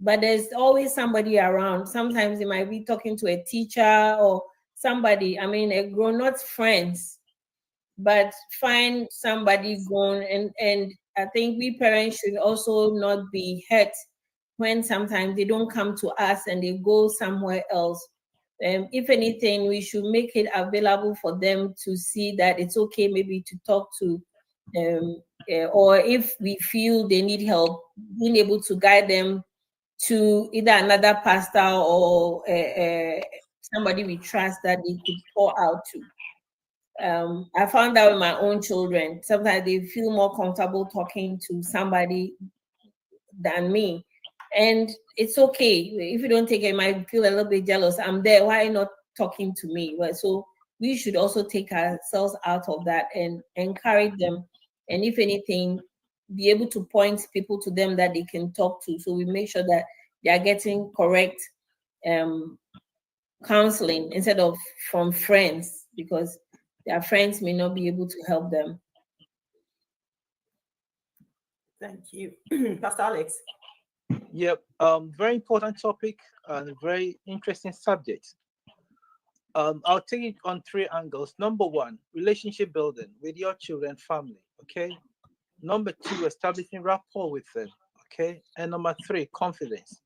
but there's always somebody around. Sometimes it might be talking to a teacher or somebody, a grown-up friends, but find somebody grown. And I think we parents should also not be hurt when sometimes they don't come to us and they go somewhere else. If anything, we should make it available for them to see that it's okay maybe to talk to, or if we feel they need help, being able to guide them to either another pastor or somebody we trust that they could pour out to. I found out with my own children, sometimes they feel more comfortable talking to somebody than me. And it's okay. If you don't take it, you might feel a little bit jealous. I'm there. Why not talking to me? Well, so we should also take ourselves out of that and encourage them. And if anything, be able to point people to them that they can talk to. So we make sure that they are getting correct counseling instead of from friends, because their friends may not be able to help them. Thank you. Pastor Alex. Yep. Very important topic and a very interesting subject. I'll take it on 3 angles. Number 1, relationship building with your children, family. Okay. Number 2, establishing rapport with them. Okay. And number 3, confidence.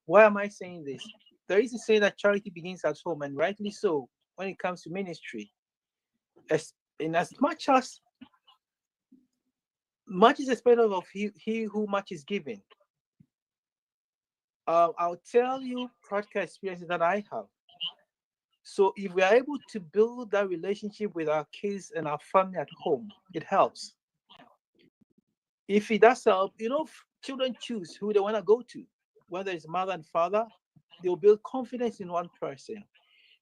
Why am I saying this? There is a saying that charity begins at home, and rightly so when it comes to ministry. As much is expected of he who much is given. I'll tell you practical experiences that I have. So if we are able to build that relationship with our kids and our family at home, it helps. If it does help, children choose who they want to go to, whether it's mother and father. They'll build confidence in one person.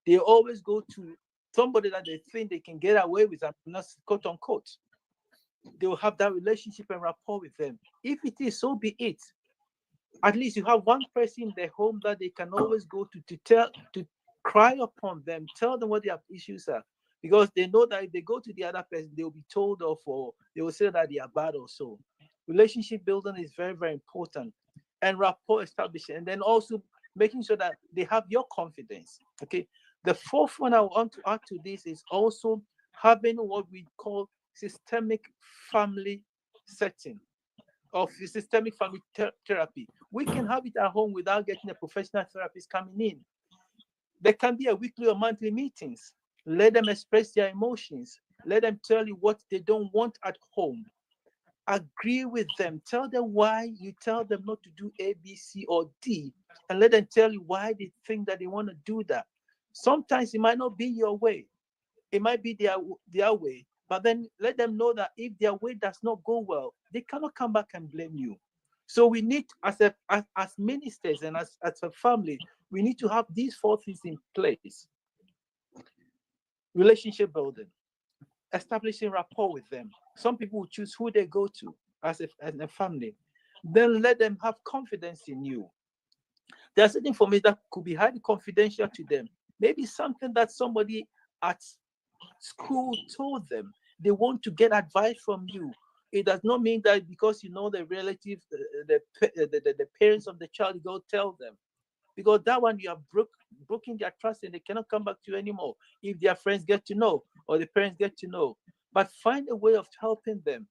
They always go to somebody that they think they can get away with, and not quote unquote. They will have that relationship and rapport with them. If it is, so be it. At least you have one person in their home that they can always go to cry upon them, tell them what their issues are, because they know that if they go to the other person, they'll be told off, or they will say that they are bad or so. Relationship building is very, very important, and rapport establishing, and then also making sure that they have your confidence. Okay. The 4th one I want to add to this is also having what we call systemic family setting, of systemic family therapy. We can have it at home without getting a professional therapist coming in. There can be a weekly or monthly meetings. Let them express their emotions. Let them tell you what they don't want at home. Agree with them. Tell them why you tell them not to do A, B, C, or D, and let them tell you why they think that they want to do that. Sometimes it might not be your way. It might be their way. But then let them know that if their way does not go well, they cannot come back and blame you. So we need, as ministers and as a family, we need to have these 4 things in place. Relationship building, establishing rapport with them. Some people will choose who they go to as a family. Then let them have confidence in you. There's certain information that could be highly confidential to them. Maybe something that somebody at school told them. They want to get advice from you. It does not mean that because you know the relative, the parents of the child, you go tell them. Because that one, you have broken their trust and they cannot come back to you anymore if their friends get to know or the parents get to know. But find a way of helping them.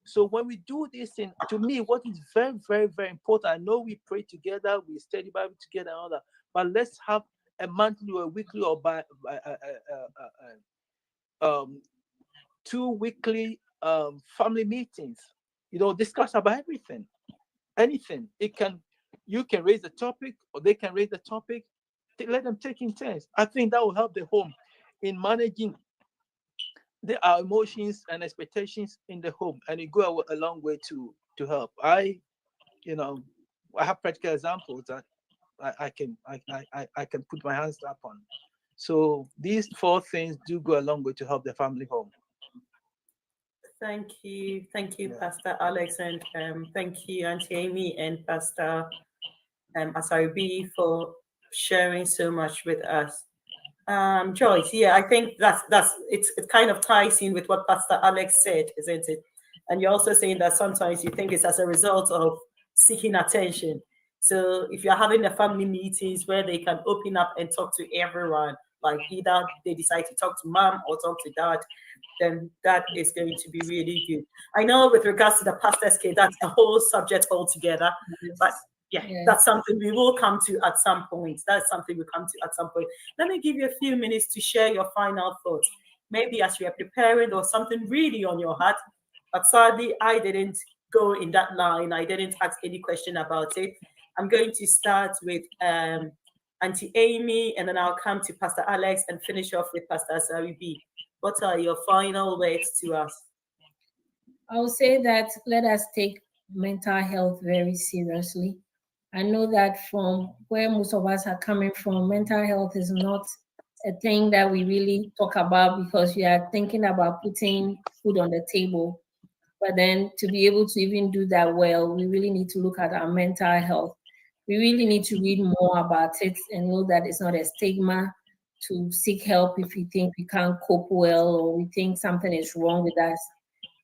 So when we do this thing, to me, what is very, very, very important, I know we pray together, we study Bible together and all that, but let's have a monthly or a weekly or two weekly family meetings, discuss about everything, anything. You can raise the topic or they can raise the topic. Let them take in turns. I think that will help the home in managing our emotions and expectations in the home, and it go a long way to help. I have practical examples that I can put my hands up on. So these 4 things do go a long way to help the family home. Thank you, Pastor Alex, and thank you, Auntie Amy and Pastor Asaribi, for sharing so much with us. Joyce, I think it kind of ties in with what Pastor Alex said, isn't it? And you're also saying that sometimes you think it's as a result of seeking attention. So if you're having a family meetings where they can open up and talk to everyone, like either they decide to talk to mom or talk to dad, then that is going to be really good. I know with regards to the pastor's case, that's a whole subject altogether, but that's something we will come to at some point. That's something we'll come to at some point. Let me give you a few minutes to share your final thoughts. Maybe as you are preparing or something really on your heart. But sadly, I didn't go in that line. I didn't ask any question about it. I'm going to start with Auntie Amy, and then I'll come to Pastor Alex and finish off with Pastor Asaribi. What are your final words to us? I would say that let us take mental health very seriously. I know that from where most of us are coming from, mental health is not a thing that we really talk about because we are thinking about putting food on the table. But then to be able to even do that well, we really need to look at our mental health. We really need to read more about it and know that it's not a stigma to seek help if we think we can't cope well or we think something is wrong with us.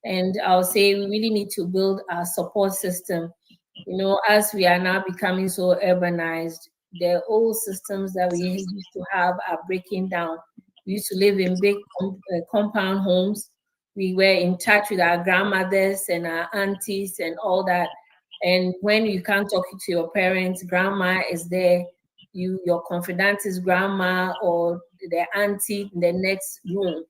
And I'll say we really need to build our support system. As we are now becoming so urbanized, the old systems that we used to have are breaking down. We used to live in big compound homes. We were in touch with our grandmothers and our aunties and all that. And when you can't talk to your parents, grandma is there. Your confidant is grandma or the auntie in the next room.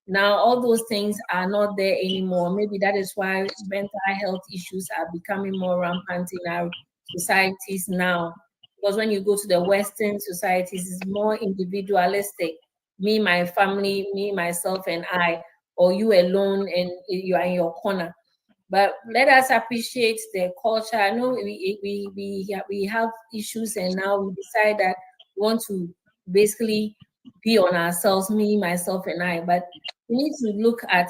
Now, all those things are not there anymore. Maybe that is why mental health issues are becoming more rampant in our societies now. Because when you go to the Western societies, it's more individualistic. Me, my family, me, myself, and I, or you alone, and you are in your corner. But let us appreciate the culture. I know we have issues, and now we decide that we want to basically be on ourselves, me, myself, and I. But we need to look at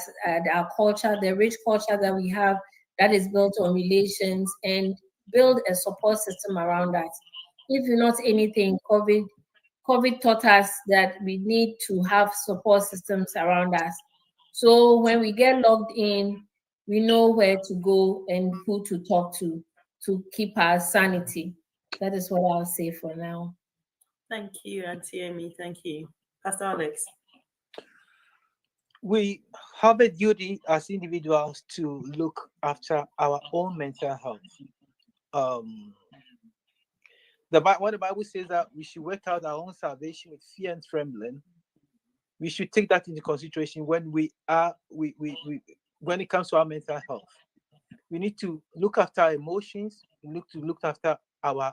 our culture, the rich culture that we have that is built on relations, and build a support system around that. If not anything, COVID taught us that we need to have support systems around us. So when we get logged in, we know where to go and who to talk to keep our sanity. That is what I'll say for now. Thank you, Auntie Amy. Thank you. Pastor Alex. We have a duty as individuals to look after our own mental health. What the Bible says that we should work out our own salvation with fear and trembling. We should take that into consideration when when it comes to our mental health. We need to look after our emotions. We need to look after our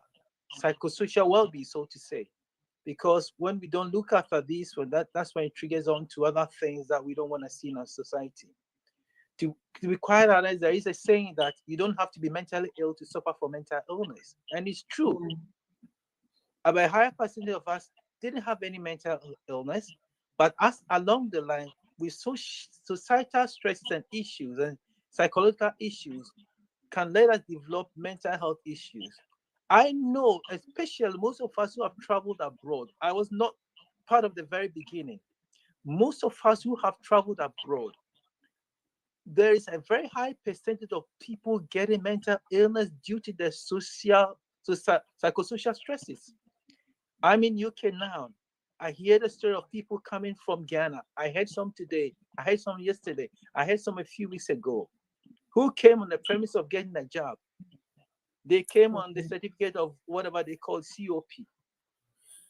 psychosocial well-being, so to say. Because when we don't look after this, that's when it triggers on to other things that we don't want to see in our society. To be quite honest, there is a saying that you don't have to be mentally ill to suffer from mental illness. And it's true. About a higher percentage of us didn't have any mental illness, but as along the line, with societal stresses and issues and psychological issues can let us develop mental health issues. I know, especially most of us who have traveled abroad. I was not part of the very beginning. Most of us who have traveled abroad, there is a very high percentage of people getting mental illness due to the psychosocial stresses. I'm in UK now. I hear the story of people coming from Ghana. I heard some today. I heard some yesterday. I heard some a few weeks ago. who came on the premise of getting a job. They came on the certificate of whatever they call COP,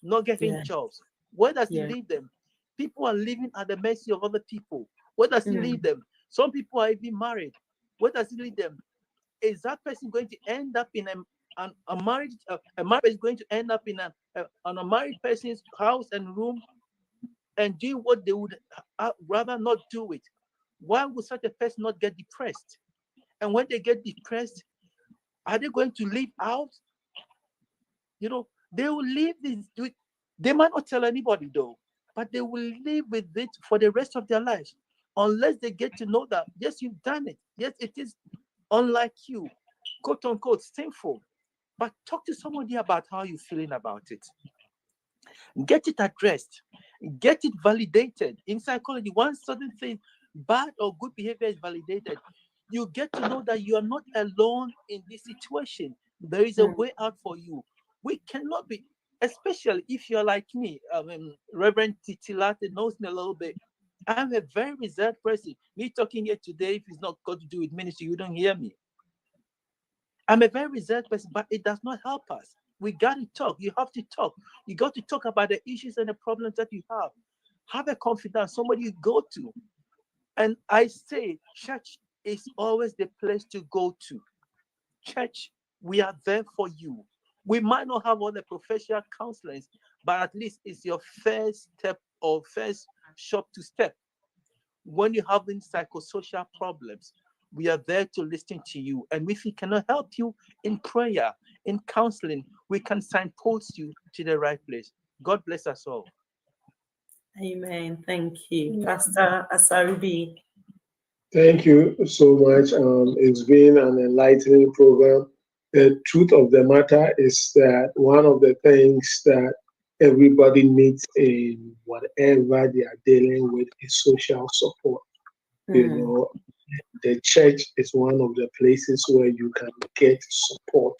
not getting jobs. Where does it leave them? People are living at the mercy of other people. Where does it leave them? Some people are even married. Where does it leave them? Is that person going to end up in a marriage? A married person is going to end up in a married person's house and room and do what they would rather not do it? Why would such a person not get depressed? And when they get depressed, are they going to live out? You know, they will live this. They might not tell anybody though, but they will live with it for the rest of their lives, unless they get to know that yes, you've done it. Yes, it is unlike you, quote unquote, sinful. But talk to somebody about how you're feeling about it. Get it addressed. Get it validated. In psychology, once certain thing, bad or good behavior is validated, you get to know that you are not alone in this situation. There is a way out for you. We cannot be, especially if you're like me. Reverend Titilate knows me a little bit. I'm a very reserved person. Me talking here today, if it's not got to do with ministry, you don't hear me. I'm a very reserved person, but it does not help us. We got to talk. You have to talk. You got to talk about the issues and the problems that you have. Have a confidant, somebody you go to. And I say, church is always the place to go to. Church, we are there for you. We might not have all the professional counselors, but at least it's your first step or first shop to step. When you're having psychosocial problems, we are there to listen to you. And if we cannot help you in prayer, in counseling, we can signpost you to the right place. God bless us all. Amen. Thank you. Pastor Asaribi. Thank you so much. It's been an enlightening program. The truth of the matter is that one of the things that everybody needs in whatever they are dealing with is social support. You know, the church is one of the places where you can get support,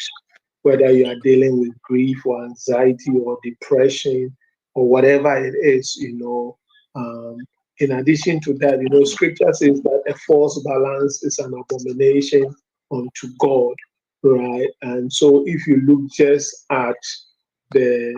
whether you are dealing with grief or anxiety or depression or whatever it is, you know. In addition to that, you know, scripture says that a false balance is an abomination unto God, right? And so if you look just at the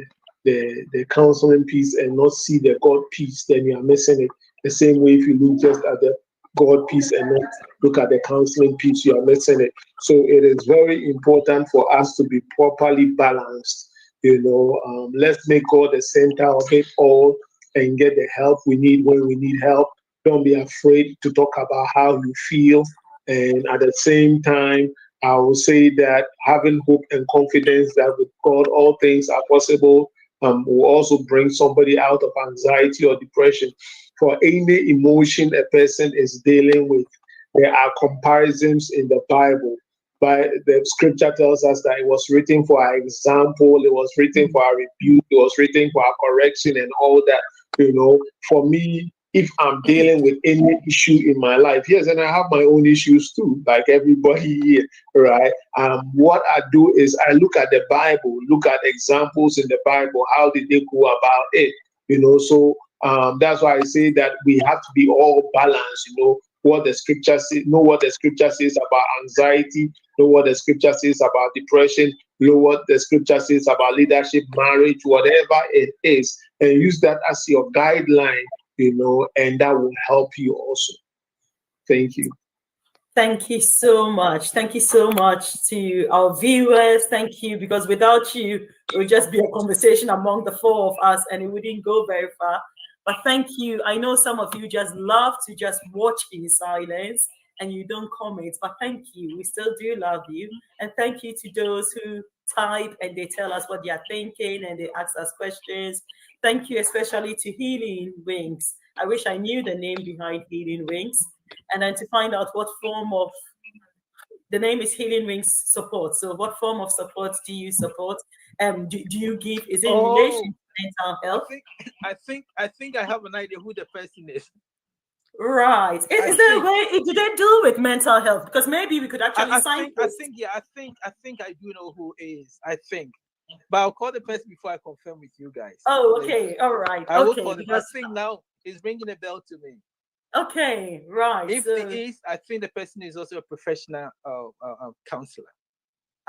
counseling piece and not see the God piece, then you are missing it. The same way if you look just at the God piece and not look at the counseling piece, you are missing it. So it is very important for us to be properly balanced. You know, let's make God the center of it all and get the help we need when we need help. Don't be afraid to talk about how you feel. And at the same time, I will say that having hope and confidence that with God all things are possible will also bring somebody out of anxiety or depression. For any emotion a person is dealing with, there are comparisons in the Bible. But the scripture tells us that it was written for our example, it was written for our rebuke, it was written for our correction and all that. You know, for me, if I'm dealing with any issue in my life, yes, and I have my own issues too, like everybody here, right? What I do is I look at the Bible, look at examples in the Bible. How did they go about it? You know, so that's why I say that we have to be all balanced. You know what the scripture says, know what the scripture says about anxiety, know what the scripture says about depression, know what the scripture says about leadership, marriage, whatever it is, and use that as your guideline. You know, and that will help you also. Thank you. Thank you so much. Thank you so much to our viewers. Thank you, because without you, it would just be a conversation among the four of us and it wouldn't go very far. But thank you. I know some of you just love to just watch in silence and you don't comment, but thank you. We still do love you. And thank you to those who type and they tell us what they are thinking and they ask us questions. Thank you especially to Healing Wings. I wish I knew the name behind Healing Wings. And then to find out what form of, the name is Healing Wings Support. So what form of support do you support? Do you give, is it in relation to mental health? I think I have an idea who the person is. Right. Is there a way, do they deal with mental health? Because maybe we could actually I think I do know who is, I think. But I'll call the person before I confirm with you guys. Oh, okay. All right. I will call them. I think now it's ringing a bell to me. Okay, right. If so, there is, I think the person is also a professional counselor.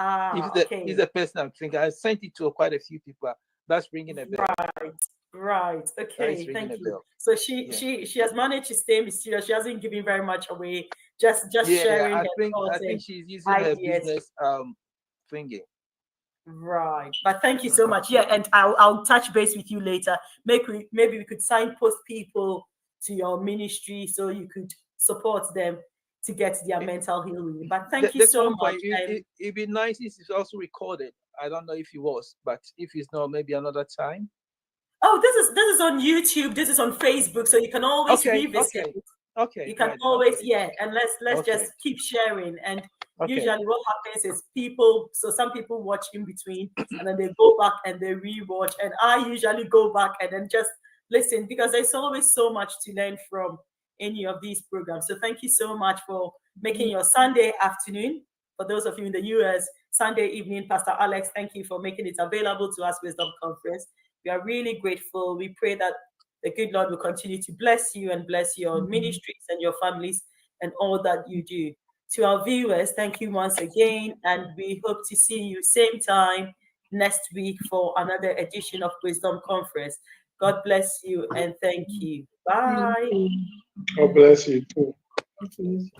okay. He's a person I'm thinking. I sent it to quite a few people. That's ringing a bell. Right. Okay. Thank you. So she has managed to stay mysterious. She hasn't given very much away. Just sharing her thoughts. I think she's using her business thingy. Right. But thank you so much. Yeah, and I'll touch base with you later. Maybe we could signpost people to your ministry so you could support them to get their mental healing. But thank you so much. It'd be nice if it's also recorded. I don't know if it was, but if it's not, maybe another time. Oh, this is on YouTube. This is on Facebook, so you can always revisit. Okay. You can always and let's just keep sharing. And usually what happens is some people watch in between and then they go back and they rewatch. And I usually go back and then just listen because there's always so much to learn from any of these programs. So thank you so much for making your Sunday afternoon. For those of you in the US, Sunday evening, Pastor Alex, thank you for making it available to us, Wisdom Conference. We are really grateful. We pray that the good Lord will continue to bless you and bless your ministries and your families and all that you do. To our viewers, thank you once again. And we hope to see you same time next week for another edition of Wisdom Conference. God bless you and thank you. Bye. God bless you too. Thank you.